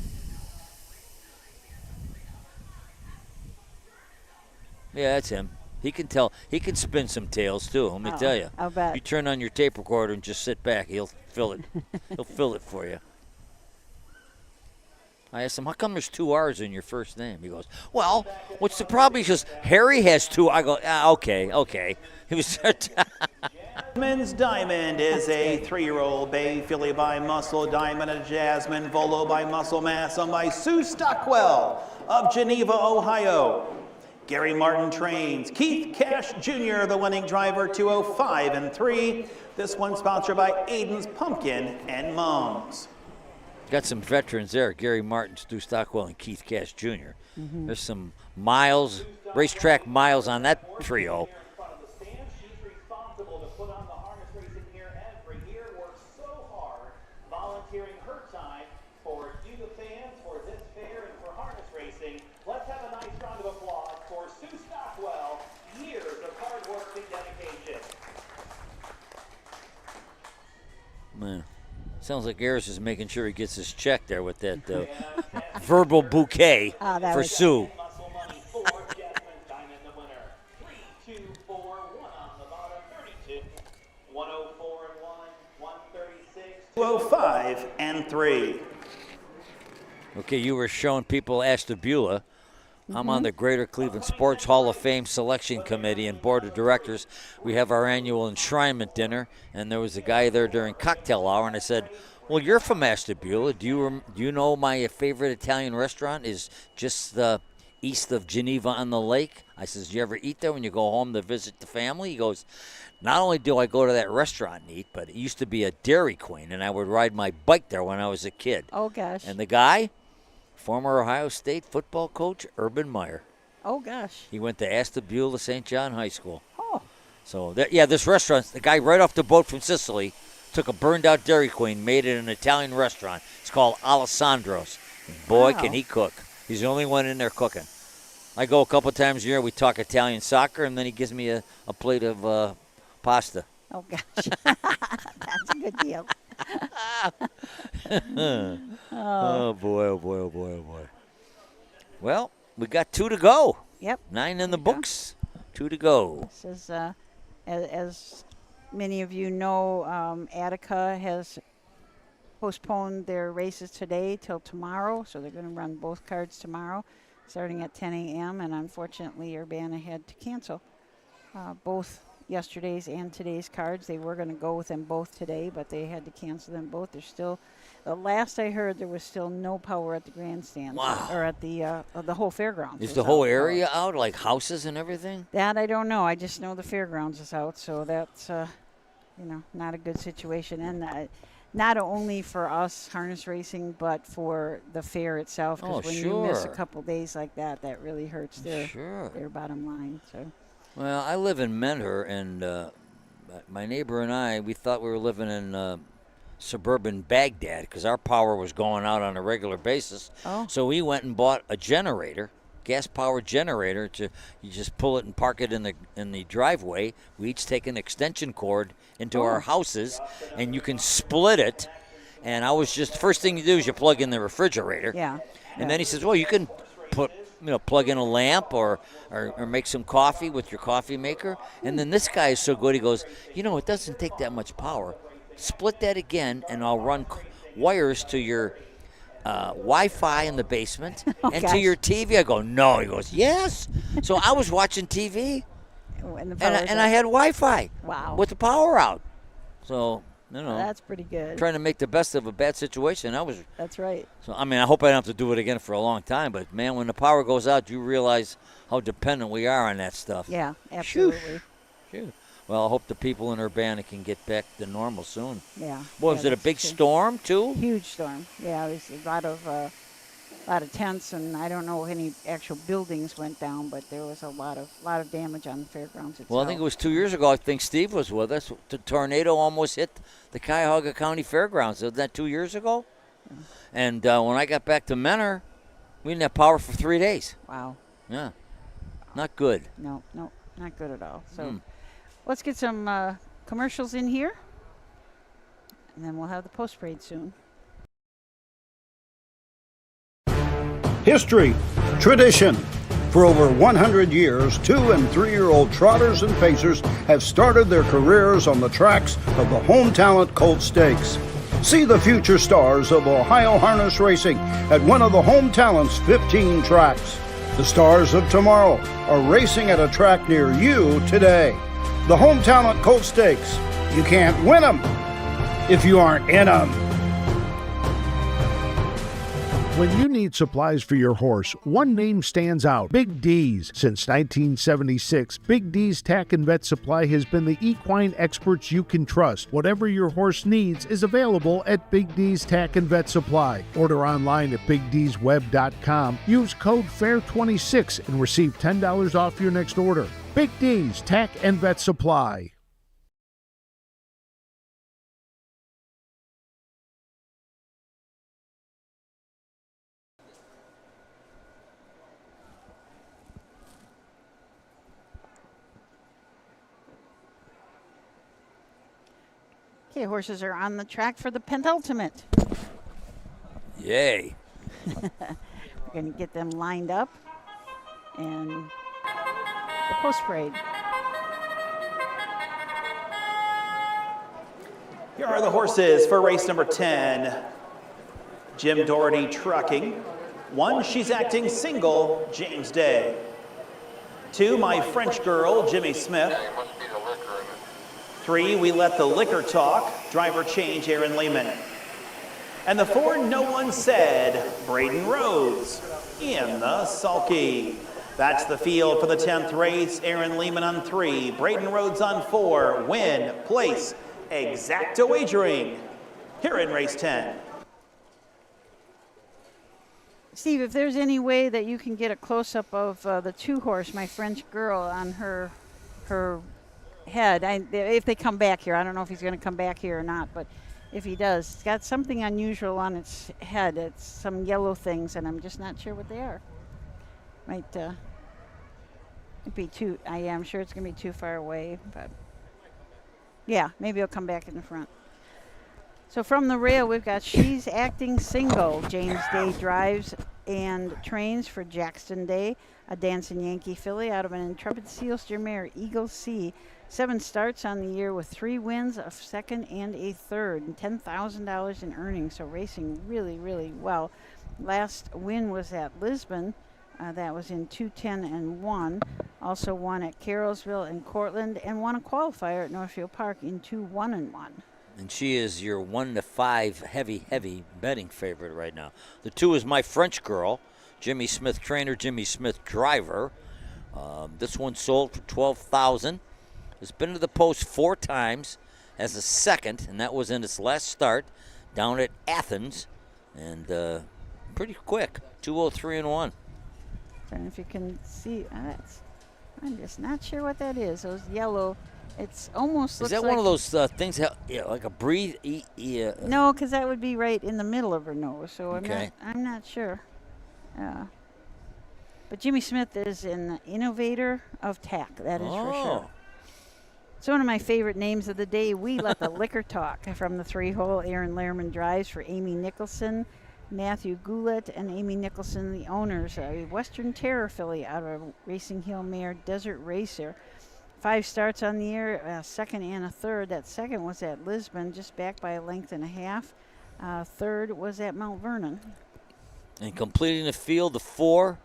Yeah, that's him. He can tell. He can spin some tails too. Let me tell you. I'll bet. You turn on your tape recorder and just sit back. He'll fill it. He'll fill it for you. I asked him, "How come there's 2 R's in your first name?" He goes, "Well, what's the problem?" He goes, "Harry has 2." I go, okay. He was. Jasmine's Diamond is a 3-year-old bay filly by Muscle Diamond, and Jasmine Volo by Muscle Mass, owned by Sue Stockwell of Geneva, Ohio. Gary Martin trains. Keith Cash Jr., the winning driver, 2:05 and 3. This one sponsored by Aiden's Pumpkin and Mums. Got some veterans there. Gary Martin, Stu Stockwell, and Keith Cash Jr. There's some miles, racetrack miles on that trio. She's responsible to put on the harness racing here every year. Works so hard, volunteering her time for you, the fans, for this fair, and for harness racing. Let's have a nice round of applause for Sue Stockwell. Years of hard work and dedication. Man, sounds like Ayers is making sure he gets his check there with that verbal bouquet for Sue. Muscle Money for Jasmine Diamond, the winner. 3, 2, 4, 1 on the bottom, 32. 104 and 1, 136. 2:05 and 3. Okay, you were showing people Ashtabula. I'm on the Greater Cleveland Sports Hall of Fame Selection Committee and Board of Directors. We have our annual enshrinement dinner, and there was a guy there during cocktail hour, and I said, "Well, you're from Ashtabula. Do you know my favorite Italian restaurant is just east of Geneva on the lake?" I says, "Do you ever eat there when you go home to visit the family?" He goes, "Not only do I go to that restaurant and eat, but it used to be a Dairy Queen, and I would ride my bike there when I was a kid." Oh, gosh. And the guy, former Ohio State football coach, Urban Meyer. Oh, gosh. He went to Ashtabula St. John High School. Oh. So, this restaurant, the guy right off the boat from Sicily took a burned-out Dairy Queen, made it an Italian restaurant. It's called Alessandro's. And boy, can he cook. He's the only one in there cooking. I go a couple times a year. We talk Italian soccer, and then he gives me a plate of pasta. Oh, gosh. That's a good deal. Oh, boy, oh, boy, oh, boy, oh, boy. Well, we got 2 to go. Yep. 9 in the books. 2 to go. This is, as many of you know, Attica has postponed their races today till tomorrow, so they're going to run both cards tomorrow, starting at 10 a.m., and unfortunately, Urbana had to cancel both yesterday's and today's cards. They were going to go with them both today, but they had to cancel them both. There's still, the last I heard, there was still no power at the grandstands. Wow. Or at the whole fairgrounds. Is was the whole out. area out, like houses and everything? That I don't know. I just know the fairgrounds is out, so that's, not a good situation. And not only for us harness racing, but for the fair itself. Because when you miss a couple days like that, that really hurts their bottom line. So. Well, I live in Mentor, and my neighbor and I, we thought we were living in suburban Baghdad because our power was going out on a regular basis. Oh. So we went and bought a generator, gas-powered generator. You just pull it and park it in the driveway. We each take an extension cord into our houses, and you can split it. And I was just, first thing you do is you plug in the refrigerator. Yeah. And then he says, well, you can plug in a lamp or make some coffee with your coffee maker. And then this guy is so good, he goes, it doesn't take that much power. Split that again, and I'll run wires to your Wi-Fi in the basement and to your TV. I go, no. He goes, yes. So I was watching TV, and I had Wi-Fi. Wow. With the power out. So, that's pretty good. Trying to make the best of a bad situation. That's right. So, I hope I don't have to do it again for a long time. But, man, when the power goes out, you realize how dependent we are on that stuff. Yeah, absolutely. Phew. Well, I hope the people in Urbana can get back to normal soon. Yeah. Was it a big storm, too? Huge storm. Yeah, there's a lot of tents, and I don't know if any actual buildings went down, but there was a lot of damage on the fairgrounds itself. Well, I think it was 2 years ago. I think Steve was with us. The tornado almost hit the Cuyahoga County Fairgrounds. Was that 2 years ago? Yeah. And when I got back to Mentor, we didn't have power for 3 days. Wow. Yeah. Not good. No, not good at all. So let's get some commercials in here, and then we'll have the post parade soon. History, tradition. For over 100 years, 2- and 3-year-old trotters and pacers have started their careers on the tracks of the Home Talent Colt Stakes. See the future stars of Ohio harness racing at one of the Home Talent's 15 tracks. The stars of tomorrow are racing at a track near you today. The Home Talent Colt Stakes. You can't win them if you aren't in them. When you need supplies for your horse, one name stands out: Big D's. Since 1976, Big D's Tack and Vet Supply has been the equine experts you can trust. Whatever your horse needs is available at Big D's Tack and Vet Supply. Order online at BigD'sWeb.com. Use code FAIR26 and receive $10 off your next order. Big D's Tack and Vet Supply. Okay, horses are on the track for the penultimate. Yay. We're going to get them lined up and the post parade. Here are the horses for race number 10. Jim Doherty Trucking. 1, She's Acting Single, James Day. 2, My French Girl, Jimmy Smith. 3, We Let the Liquor Talk, Driver Change, Aaron Lehman. And the 4, No One Said, Braden Rhodes, in the sulky. That's the field for the 10th race. Aaron Lehman on 3, Braden Rhodes on 4, win, place, exacta wagering, here in race 10. Steve, if there's any way that you can get a close-up of the 2-horse, My French Girl, on her head, if they come back here. I don't know if he's going to come back here or not, but if he does, it's got something unusual on its head. It's some yellow things, and I'm just not sure what they are. Might be too, I'm sure it's going to be too far away, but yeah, maybe he'll come back in the front. So from the rail, we've got She's Acting Single. James Day drives and trains for Jackson Day, a Dancing Yankee filly out of an Intrepid Sealster mare, Eagle C. 7 starts on the year with 3 wins, a second and a third, and $10,000 in earnings. So racing really, really well. Last win was at Lisbon. That was in 2:10-1. Also won at Carrollsville and Cortland, and won a qualifier at Northfield Park in 2-1-1. And she is your 1-5 heavy betting favorite right now. The 2 is My French Girl, Jimmy Smith trainer, Jimmy Smith driver. This one sold for $12,000. It's been to the post 4 times as a second, and that was in its last start down at Athens, and pretty quick, 2:03-1. And if you can see, I'm just not sure what that is. Those yellow, it's almost looks Is that like one of those things that, like a breathe? No, because that would be right in the middle of her nose. So Okay. I'm not sure. But Jimmy Smith is an innovator of tack. That is for sure. It's one of my favorite names of the day. We Let the Liquor Talk from the 3-hole. Aaron Lehrman drives for Amy Nicholson, Matthew Goulet, and Amy Nicholson, the owners. A Western Terror filly out of Racing Hill mare, Desert Racer. 5 starts on the year, a second and a third. That second was at Lisbon, just back by a length and a half. Third was at Mount Vernon. And completing the field, the 4,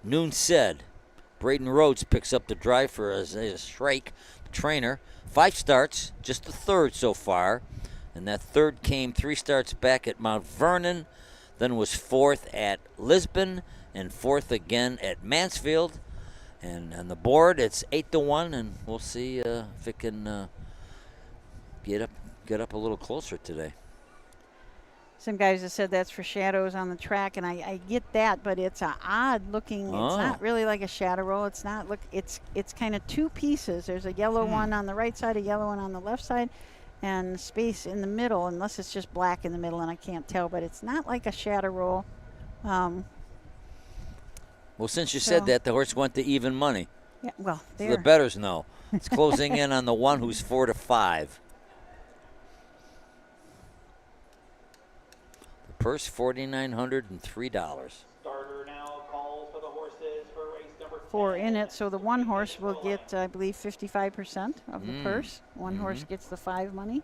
Noon Said. Braden Rhodes picks up the drive for Isaiah Shrake, the trainer. 5 starts, just the third so far. And that third came 3 starts back at Mount Vernon, then was 4th at Lisbon, and 4th again at Mansfield. And on the board, it's 8-1, and we'll see if it can get up a little closer today. Some guys have said that's for shadows on the track, and I get that, but it's an odd looking. It's not really like a shadow roll. It's not look. It's kind of 2 pieces. There's a yellow one on the right side, a yellow one on the left side, and space in the middle, unless it's just black in the middle, and I can't tell. But it's not like a shadow roll. Well, since you said that, the horse went to even money. Yeah. Well, so the bettors know. It's closing in on the one who's 4-5. Purse $4,903. Starter now calls for the horses for race number 4 in it, so the one horse will get, I believe, 55% of the purse. One horse gets the 5 money.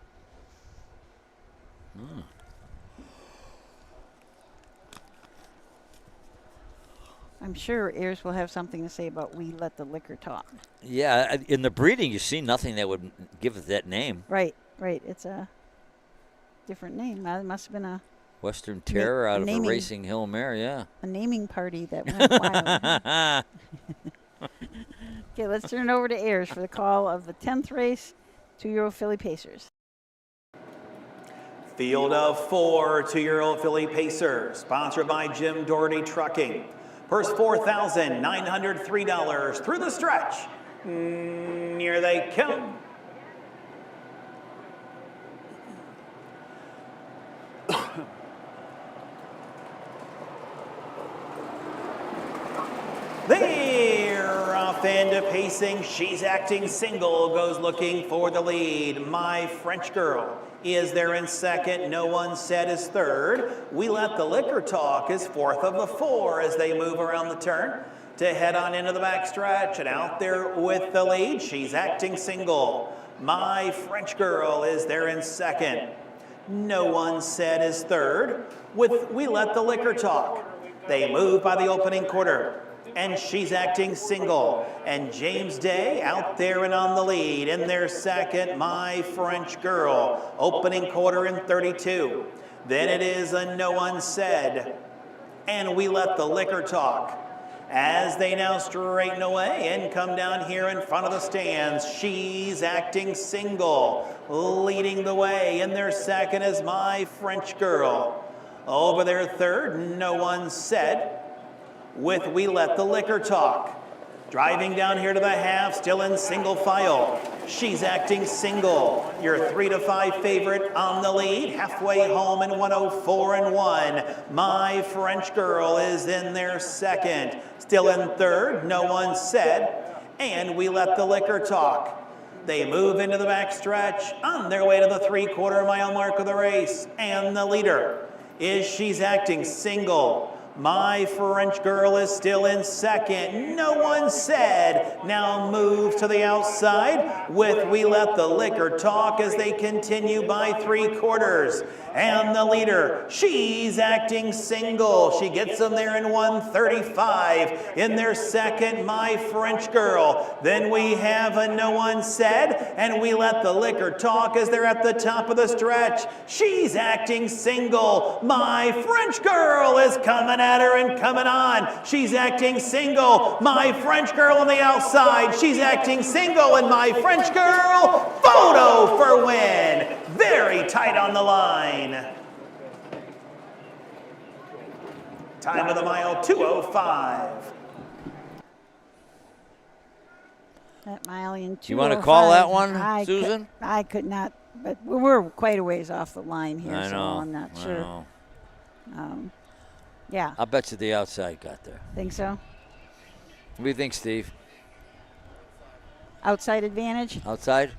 I'm sure Ayers will have something to say about We Let the Liquor Talk. Yeah, in the breeding, you see nothing that would give it that name. Right. It's a different name. It must have been a Western Terror out of a Racing Hill mare, yeah. A naming party that went wild. Okay, let's turn it over to Ayers for the call of the 10th race, 2-year-old filly Pacers. Field of 4 2-year-old filly Pacers, sponsored by Jim Doherty Trucking. Purse $4,903 through the stretch. Here they come. They're off into pacing. She's Acting Single goes looking for the lead. My French Girl is there in second. No One Said is third. We Let the Liquor Talk is 4th of the 4 as they move around the turn to head on into the backstretch. And out there with the lead, She's Acting Single. My French Girl is there in second. No One Said is third with We Let the Liquor Talk. They move by the opening quarter. And She's Acting Single. And James Day out there and on the lead. In their second, My French Girl. Opening quarter in 32. Then it is a No One Said. And We Let the Liquor Talk. As they now straighten away and come down here in front of the stands, She's Acting Single. Leading the way. In their second is My French Girl. Over their third, No One Said. With We Let the Liquor Talk. Driving down here to the half, still in single file. She's Acting Single, your 3-5 favorite on the lead. Halfway home in 104-1. My French Girl is in their second. Still in third, No One Said. And We Let the Liquor Talk. They move into the backstretch on their way to the 3/4 mile mark of the race. And the leader is She's Acting Single. My French Girl is still in second. No One Said now moves to the outside with We Let the Liquor Talk as they continue by 3/4. And the leader, She's Acting Single. She gets them there in 1:35. In their second, My French Girl. Then we have a No One Said and We Let the Liquor Talk as they're at the top of the stretch. She's Acting Single. My French Girl is coming at her and coming on. She's Acting Single. My French Girl on the outside. She's Acting Single and My French Girl. Photo for win. Very tight on the line. Time of the mile, 2:05. That mile in 2:05. You want to call that one, Susan? I could not, but we're quite a ways off the line here, I know, so I'm not sure. I know. Yeah. I'll bet you the outside got there. Think so? What do you think, Steve? Outside advantage? Outside?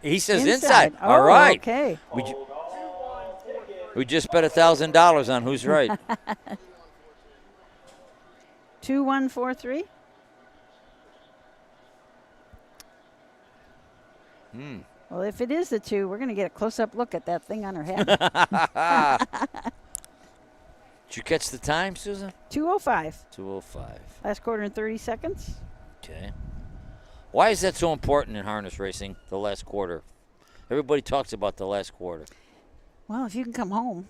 He says Inside. inside. All right. Okay. We just bet $1,000 on who's right. 2-1-4-3. Well, if it is the 2, we're going to get a close-up look at that thing on her head. Did you catch the time, Susan? 2:05. 2:05. Last quarter in 30 seconds. Okay. Why is that so important in harness racing, the last quarter? Everybody talks about the last quarter. Well, if you can come home,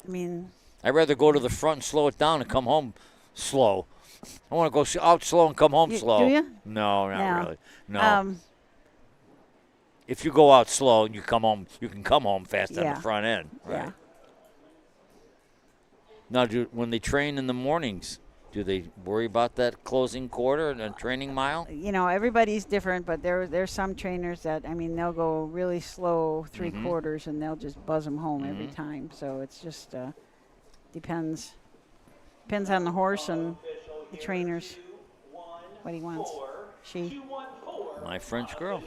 I mean. I'd rather go to the front and slow it down and come home slow. I want to go out slow and come home slow. Do you? No, not No. really. No. If you go out slow and you come home, you can come home fast on the front end. Right? Yeah. Now, when they train in the mornings, do they worry about that closing quarter and a training mile? You know, everybody's different, but there's some trainers that, I mean, they'll go really slow 3/4 and they'll just buzz them home every time. So it's just depends on the horse and the trainers, what he wants. She. My French Girl.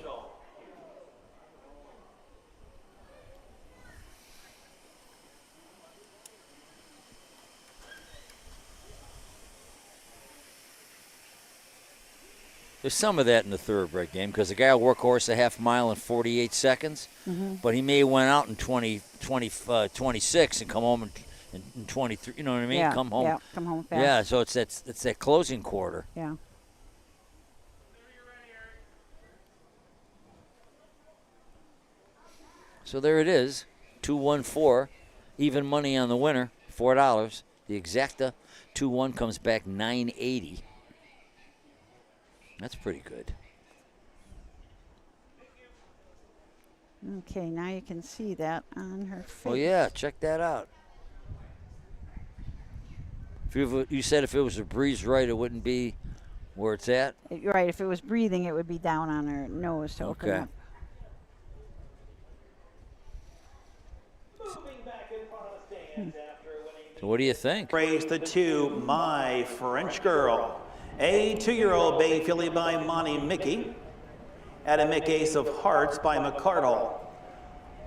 There's some of that in the thoroughbred game because the guy will work horse a half mile in 48 seconds, but he may have went out in 26 and come home in 23. You know what I mean? Yeah, Come home. Yeah, come home fast. Yeah, so it's that closing quarter. Yeah. So there it is, 2-1-4, even money on the winner, $4. The exacta 2-1 comes back $9.80. That's pretty good. Okay, now you can see that on her face. Oh, yeah, check that out. You said if it was a breeze right, it wouldn't be where it's at? You're right. If it was breathing, it would be down on her nose to open up. So what do you think? Race the 2, My French Girl. A 2-year-old bay filly by Monty Mickey. At a Mick Ace of Hearts by McCardle.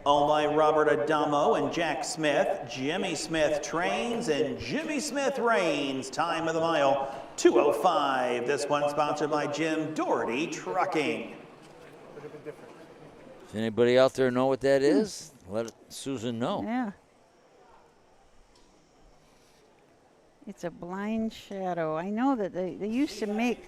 Owned by Robert Adamo and Jack Smith. Jimmy Smith trains and Jimmy Smith reigns. Time of the mile, 2:05. This one sponsored by Jim Doherty Trucking. Does anybody out there know what that is? Let Susan know. Yeah. It's a blind shadow. I know that they used to make.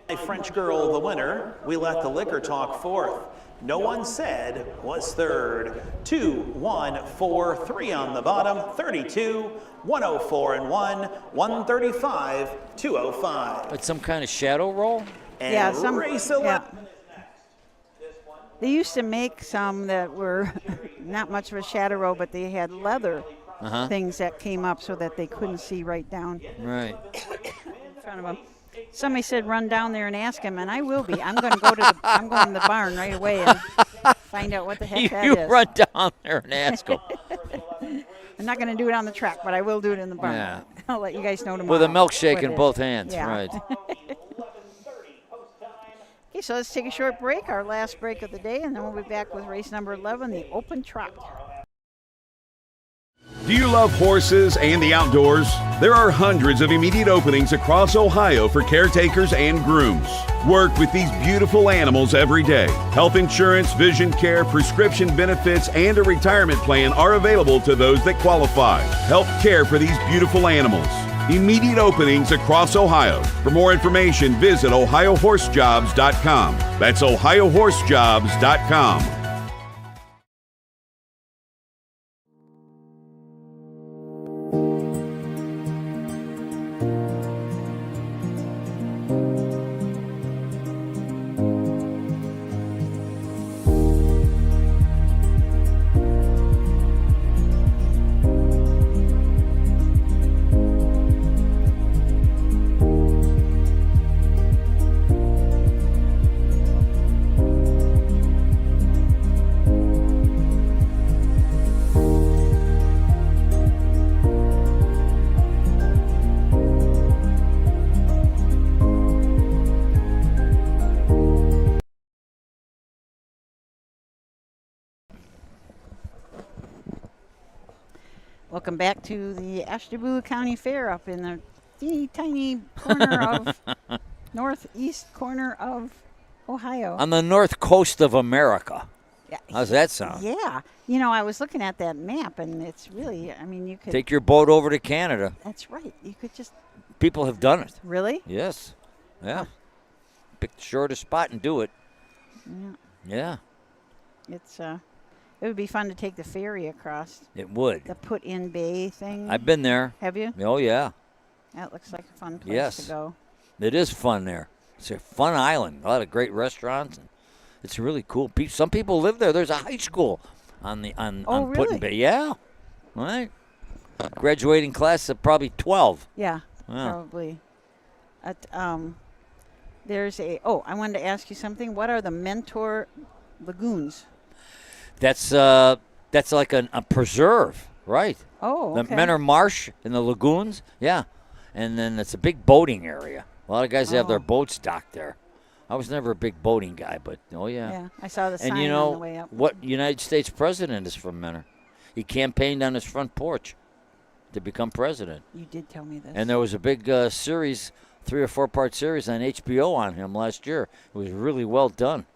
My French Girl, the winner. We Let the Liquor Talk fourth. No One Said was third. 2-1-4-3 on the bottom. 32, 104-1, 135, 205. It's some kind of shadow roll? And Yeah, race 11. They used to make some that were not much of a shadow roll, but they had leather things that came up so that they couldn't see right down Right. in front of them. Somebody said run down there and ask him, and I will be. I'm going to go to I'm going to the barn right away and find out what the heck that is. You run down there and ask him. I'm not going to do it on the track, but I will do it in the barn. Yeah. I'll let you guys know tomorrow. With a milkshake what it in is. both hands, Yeah. right. Okay, so let's take a short break, our last break of the day, and then we'll be back with race number 11, the Open Trot. Do you love horses and the outdoors? There are hundreds of immediate openings across Ohio for caretakers and grooms. Work with these beautiful animals every day. Health insurance, vision care, prescription benefits, and a retirement plan are available to those that qualify. Help care for these beautiful animals. Immediate openings across Ohio. For more information, visit OhioHorseJobs.com. That's OhioHorseJobs.com. Welcome back to the Ashtabula County Fair up in the teeny tiny corner of northeast corner of Ohio. On the north coast of America. Yeah. How's that sound? Yeah. You know, I was looking at that map, and it's really, I mean, you could... Take your boat over to Canada. That's right. You could just... People have done it. Really? Yes. Yeah. Pick the shortest spot and do it. Yeah. Yeah. It's, it would be fun to take the ferry across. It would. The put-in bay thing. I've been there. Have you? Oh, yeah. That looks like a fun place Yes. to go. It is fun there. It's a fun island. A lot of great restaurants. And it's really cool. Some people live there. There's a high school on really? Put-in Bay. Yeah. Right. Graduating class of probably 12. Yeah, Wow. probably. There's a... Oh, I wanted to ask you something. What are the Mentor Lagoons? That's like a preserve, right? Oh, okay. The Menor Marsh and the lagoons, yeah. And then it's a big boating area. A lot of guys have their boats docked there. I was never a big boating guy, but oh yeah. Yeah, I saw the sign and you on the know way up. what United States president is from Menor? He campaigned on his front porch to become president. You did tell me this. And there was a big series, 3 or 4 part series on HBO on him last year. It was really well done.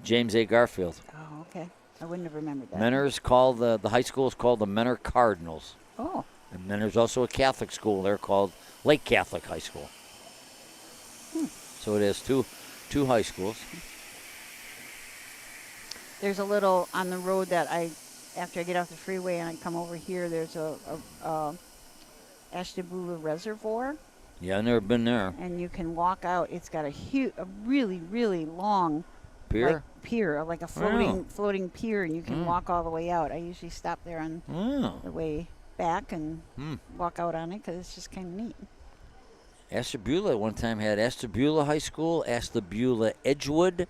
James A. Garfield. Oh, okay. I wouldn't have remembered that. Menor is called, the high school is called the Menor Cardinals. Oh. And then there's also a Catholic school there called Lake Catholic High School. So it has two high schools. There's a little on the road that after I get off the freeway and I come over here, there's a Ashtabula Reservoir. Yeah, I've never been there. And you can walk out. It's got a really, really long pier, like a floating pier, and you can walk all the way out. I usually stop there on the way back and walk out on it because it's just kind of neat. Ashtabula at one time had Ashtabula High School, Ashtabula Edgewood,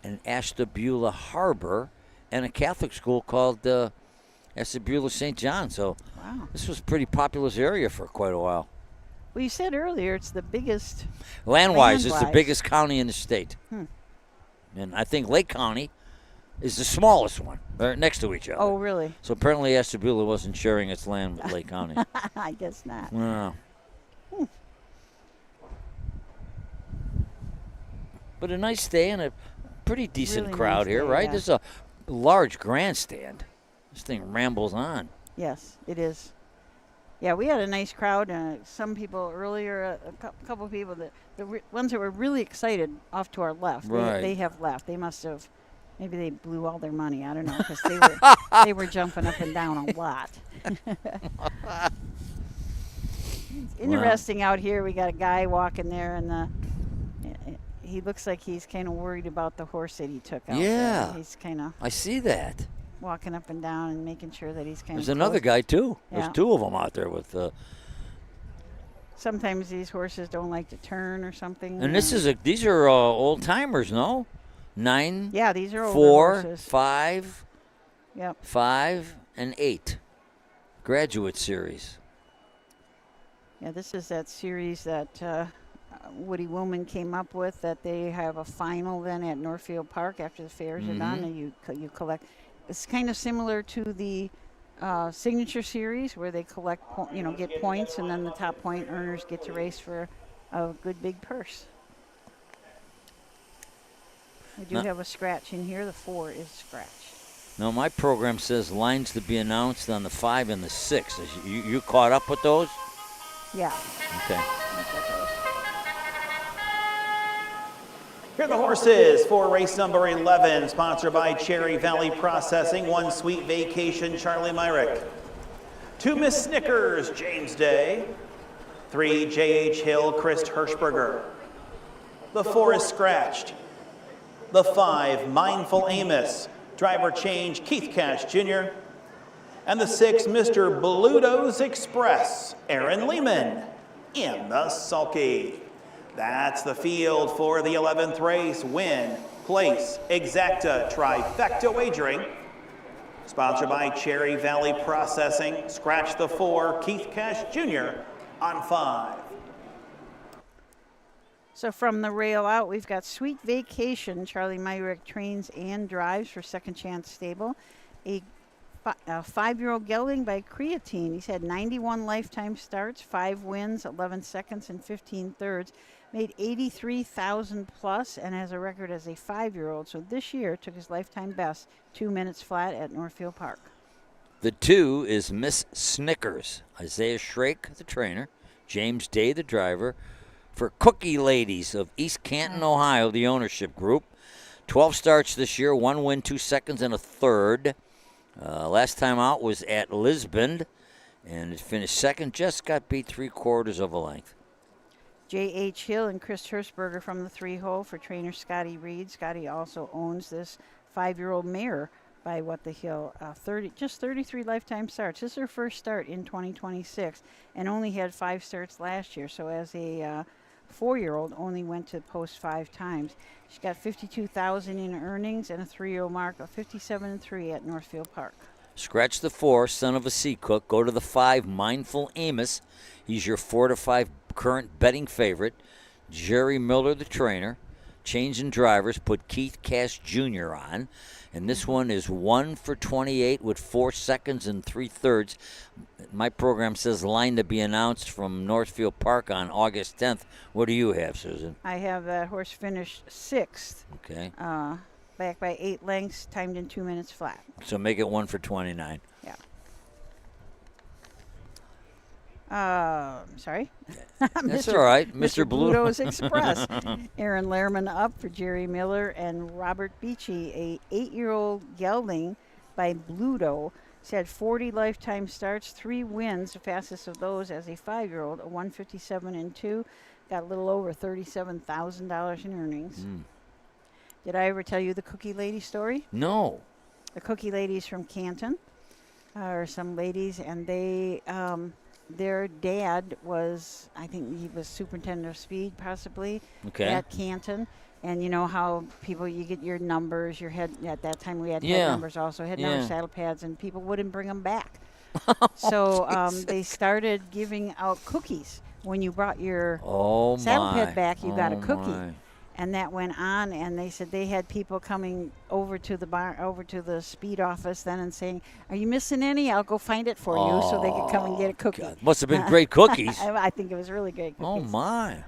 and Ashtabula Harbor, and a Catholic school called Ashtabula St. John. So this was a pretty populous area for quite a while. Well, you said earlier it's the biggest. Land-wise, it's the biggest county in the state. And I think Lake County is the smallest one. They're next to each other. Oh, really? So apparently Ashtabula wasn't sharing its land with Lake County. I guess not. No. But a nice day and a pretty decent Really crowd nice here, day, right? yeah. There's a large grandstand. This thing rambles on. Yes, it is. Yeah, we had a nice crowd. Some people earlier, a couple people, the ones that were really excited off to our left, Right. they have left. They must have, maybe they blew all their money. I don't know, because they were jumping up and down a lot. It's interesting out here. We got a guy walking there, and he looks like he's kind of worried about the horse that he took out. Yeah. There. He's kind of I see that. walking up and down and making sure that he's kind of. There's another guy, too. Yeah. There's 2 of them out there with. Sometimes these horses don't like to turn or something. And these are old timers, no? 9. Yeah, these are older 4, horses. 5. Yep. 5 and 8. Graduate series. Yeah, this is that series that Woody Woolman came up with, that they have a final then at Northfield Park after the fairs are done, and you collect. It's kind of similar to the Signature Series, where they collect, get points, and then the top point earners get to race for a good big purse. We do have a scratch in here. The 4 is scratch. Now, my program says lines to be announced on the 5 and the 6. You caught up with those? Yeah. Okay. Here are the horses for race number 11, sponsored by Cherry Valley Processing. 1 Sweet Vacation, Charlie Myrick. 2 Miss Snickers, James Day. 3 J.H. Hill, Chris Hirschberger. The 4 is scratched. The 5, Mindful Amos, driver change, Keith Cash Jr. And the 6, Mr. Bluto's Express, Aaron Lehman, in the sulky. That's the field for the 11th race. Win, place, exacta, trifecta wagering. Sponsored by Cherry Valley Processing. Scratch the 4, Keith Cash Jr. on 5. So from the rail out, we've got Sweet Vacation. Charlie Myrick trains and drives for Second Chance Stable. A 5-year-old gelding by Creatine. He's had 91 lifetime starts, 5 wins, 11 seconds, and 15 thirds. Made 83,000 plus and has a record as a 5-year-old. So this year took his lifetime best, 2 minutes flat at Northfield Park. The 2 is Miss Snickers. Isaiah Shrake, the trainer. James Day, the driver. For Cookie Ladies of East Canton, Ohio, the ownership group. 12 starts this year, 1 win, 2 seconds, and a third. Last time out was at Lisbon, and it finished second. Just got beat 3/4 of a length. J.H. Hill and Chris Hirschberger from the 3-hole for trainer Scotty Reed. Scotty also owns this 5-year-old mare by What the Hill. 33 lifetime starts. This is her first start in 2026 and only had 5 starts last year. So as a 4-year-old, only went to post 5 times. She got 52,000 in earnings and a 3-year-old mark of 57-3 at Northfield Park. Scratch the 4, Son of a Sea Cook. Go to the 5, Mindful Amos. He's your 4 to 5 current betting favorite. Jerry Miller, the trainer. Change in drivers. Put Keith Cash Jr. on. And this one is 1 for 28 with 4 seconds and 3 thirds. My program says line to be announced from Northfield Park on August 10th. What do you have, Susan? I have that horse finished 6th. Okay. Back by 8 lengths, timed in 2 minutes flat. So make it 1 for 29. Yeah. Sorry. That's all right. Mr. Bluto's Express. Aaron Lehrman up for Jerry Miller and Robert Beachy, a 8-year-old gelding by Bluto. He's had 40 lifetime starts, 3 wins, the fastest of those as a 5-year-old, a 157-2. Got a little over $37,000 in earnings. Did I ever tell you the Cookie Lady story? No. The Cookie Ladies from Canton are some ladies, and they, their dad was, I think he was superintendent of speed possibly at Canton. And you know how people, you get your numbers, your head, at that time we had head numbers also, head numbers, saddle pads, and people wouldn't bring them back. So they started giving out cookies. When you brought your saddle pad back, you got a cookie. And that went on, and they said they had people coming over to the bar, over to the speed office then and saying, "Are you missing any? I'll go find it for you," so they could come and get a cookie. God. Must have been great cookies. I think it was really great cookies. Oh, my.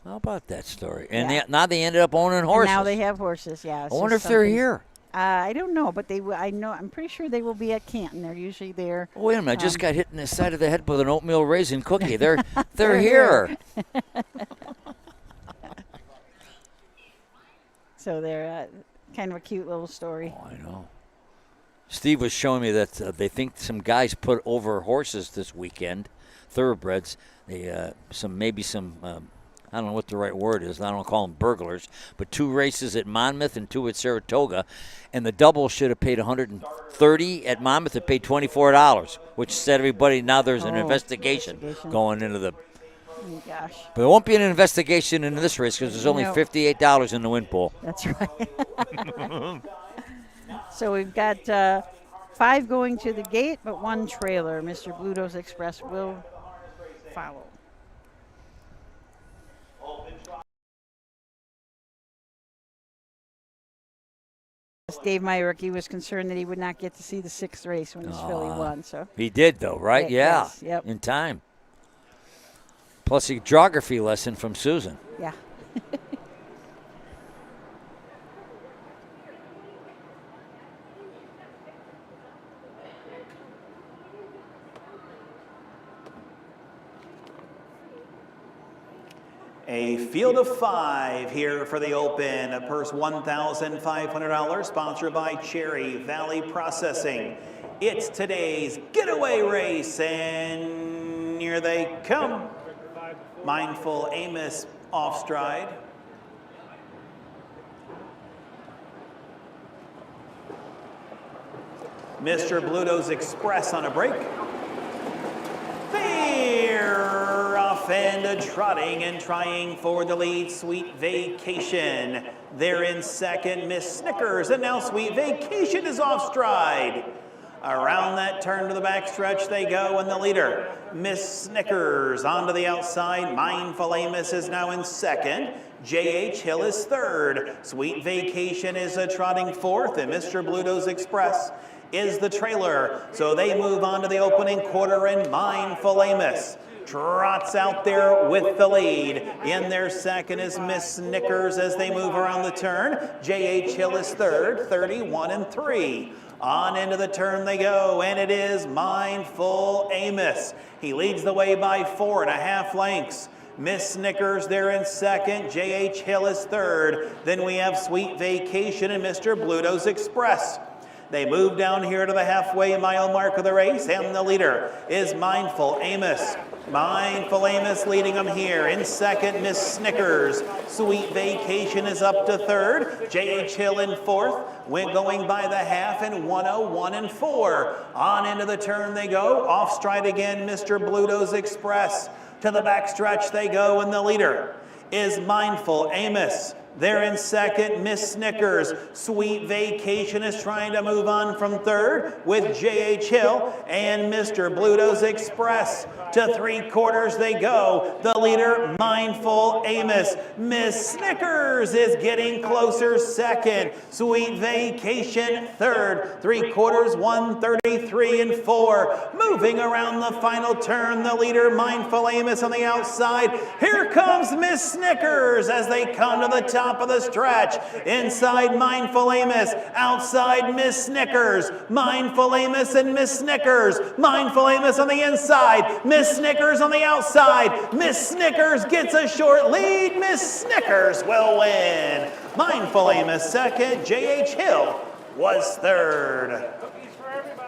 How about that story? And now they ended up owning horses. And now they have horses, yeah. I wonder if they're here. I don't know, but I'm pretty sure they will be at Canton. They're usually there. Oh, wait a minute. I just got hit in the side of the head with an oatmeal raisin cookie. They're here. So they're kind of a cute little story. Oh, I know. Steve was showing me that they think some guys put over horses this weekend, thoroughbreds. They I don't know what the right word is. I don't call them burglars, but 2 races at Monmouth and 2 at Saratoga, and the double should have paid $130 at Monmouth. It paid $24, which said everybody now there's an investigation going into the. Oh, gosh. But there won't be an investigation into this race because there's only $58 in the win pool. That's right. So we've got 5 going to the gate, but 1 trailer. Mr. Bluto's Express will follow. Dave Myrick, he was concerned that he would not get to see the 6th race when his filly won. So he did, though, right? Yeah. Yes, yep. In time. Plus a geography lesson from Susan. Yeah. A field of 5 here for the Open. A purse $1,500, sponsored by Cherry Valley Processing. It's today's getaway race, and here they come. Mindful Amos off stride. Mr. Bluto's Express on a break. They're off and a trotting and trying for the lead. Sweet Vacation. They're in second, Miss Snickers, and now Sweet Vacation is off stride. Around that turn to the backstretch they go, and the leader, Miss Snickers, onto the outside. Mindful Amos is now in second. J.H. Hill is third. Sweet Vacation is a trotting fourth, and Mr. Bluto's Express is the trailer. So they move on to the opening quarter, and Mindful Amos trots out there with the lead. In their second is Miss Snickers as they move around the turn. J.H. Hill is third, 31-3. On into the turn they go, and it is Mindful Amos. He leads the way by 4.5 lengths. Miss Snickers there in second. J.H. Hill is third. Then we have Sweet Vacation and Mr. Bluto's Express. They move down here to the halfway mile mark of the race, and the leader is Mindful Amos. Mindful Amos leading them here. In second, Miss Snickers. Sweet Vacation is up to third. J.H. Hill in fourth. We're going by the half in 1:01.4. On into the turn they go. Off stride again, Mr. Bluto's Express. To the backstretch they go, and the leader is Mindful Amos. They're in second, Miss Snickers. Sweet Vacation is trying to move on from third with J.H. Hill and Mr. Bluto's Express. To 3/4 they go. The leader, Mindful Amos. Miss Snickers is getting closer, second. Sweet Vacation, third. 3/4, 1:33.4. Moving around the final turn, the leader, Mindful Amos on the outside. Here comes Miss Snickers as they come to the top of the stretch. Inside, Mindful Amos. Outside, Miss Snickers. Mindful Amos and Miss Snickers. Mindful Amos on the inside. Miss Snickers on the outside. Miss Snickers gets a short lead. Miss Snickers will win. Mindful Amos second. J.H. Hill was third.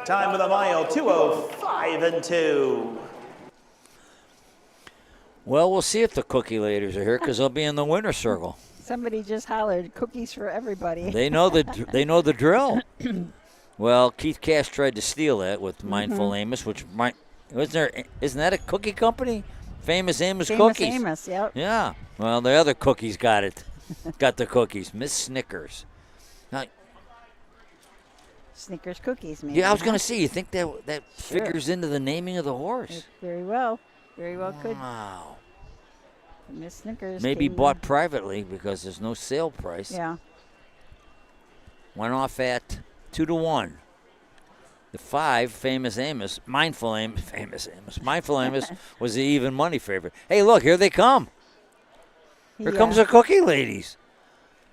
Time of the mile, 2:05.2. Well, we'll see if the cookie ladies are here, because they'll be in the winner's circle. Somebody just hollered, cookies for everybody. They know the drill. Well, Keith Cash tried to steal that with Mindful Amos, which isn't that a cookie company? Famous Amos Cookies. Famous Amos, yep. Yeah. Well, the other cookies got it. Got the cookies. Miss Snickers. Now, Snickers cookies, maybe. yeah, I was going to say, you think that figures into the naming of the horse? Very well. Very well could. Wow. Miss Snickers. Maybe bought privately because there's no sale price. Yeah. Went off at 2-1. The 5, Famous Amos, Mindful Amos was the even money favorite. Hey, look, here they come. Here comes the cookie ladies.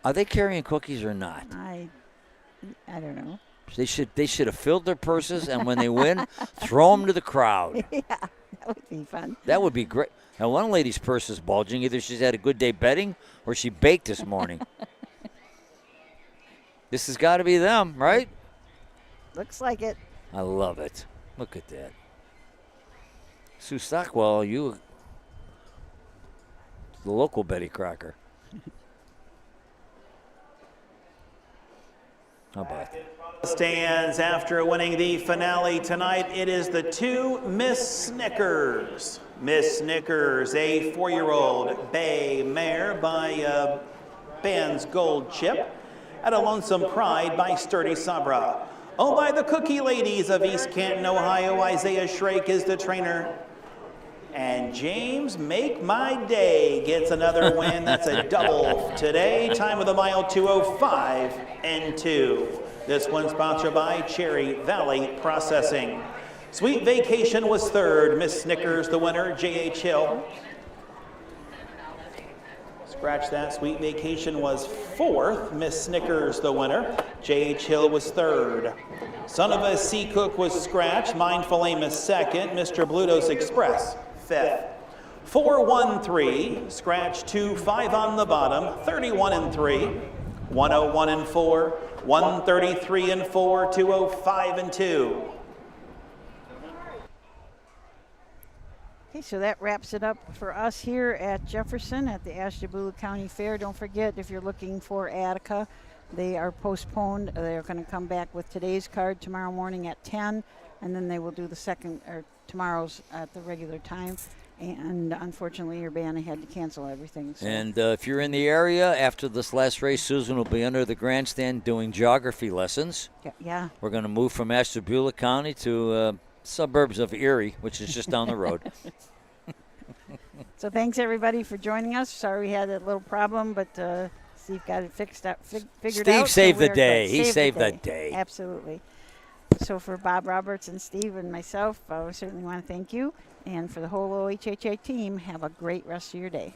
Are they carrying cookies or not? I don't know. They should have filled their purses, and when they win, throw them to the crowd. Yeah, that would be fun. That would be great. Now, one lady's purse is bulging. Either she's had a good day betting or she baked this morning. This has got to be them, right? Looks like it. I love it. Look at that. Sue Stockwell, you the local Betty Crocker. How about that? Stands after winning the finale tonight. It is the 2 Miss Snickers. Miss Snickers, a 4-year-old bay mare by Band's Gold Chip. At a Lonesome Pride by Sturdy Sabra. Owned by the Cookie Ladies of East Canton, Ohio. Isaiah Shrake is the trainer. And James Make My Day gets another win. That's a double today. Time of the mile, 2:05.2. This one's sponsored by Cherry Valley Processing. Sweet Vacation was third. Miss Snickers, the winner. J.H. Hill. Scratch that. Sweet Vacation was fourth. Miss Snickers, the winner. J.H. Hill was third. Son of a Sea Cook was scratched. Mindful Amos second. Mr. Blutos Express fifth. 4-1-3. Scratch 2-5 on the bottom. 31-3. 101-4. 133-4. 205-2. Okay, so that wraps it up for us here at Jefferson at the Ashtabula County Fair. Don't forget, if you're looking for Attica, they are postponed. They're going to come back with today's card tomorrow morning at 10, and then they will do the second, or tomorrow's at the regular time. And unfortunately, Urbana had to cancel everything. So. And if you're in the area, after this last race, Susan will be under the grandstand doing geography lessons. Yeah. We're going to move from Ashtabula County to suburbs of Erie, which is just down the road. So thanks, everybody, for joining us. Sorry we had a little problem, but Steve got it fixed out, figured out. Steve saved the day. He saved the day. Absolutely. So for Bob Roberts and Steve and myself, we certainly want to thank you. And for the whole OHHA team, have a great rest of your day.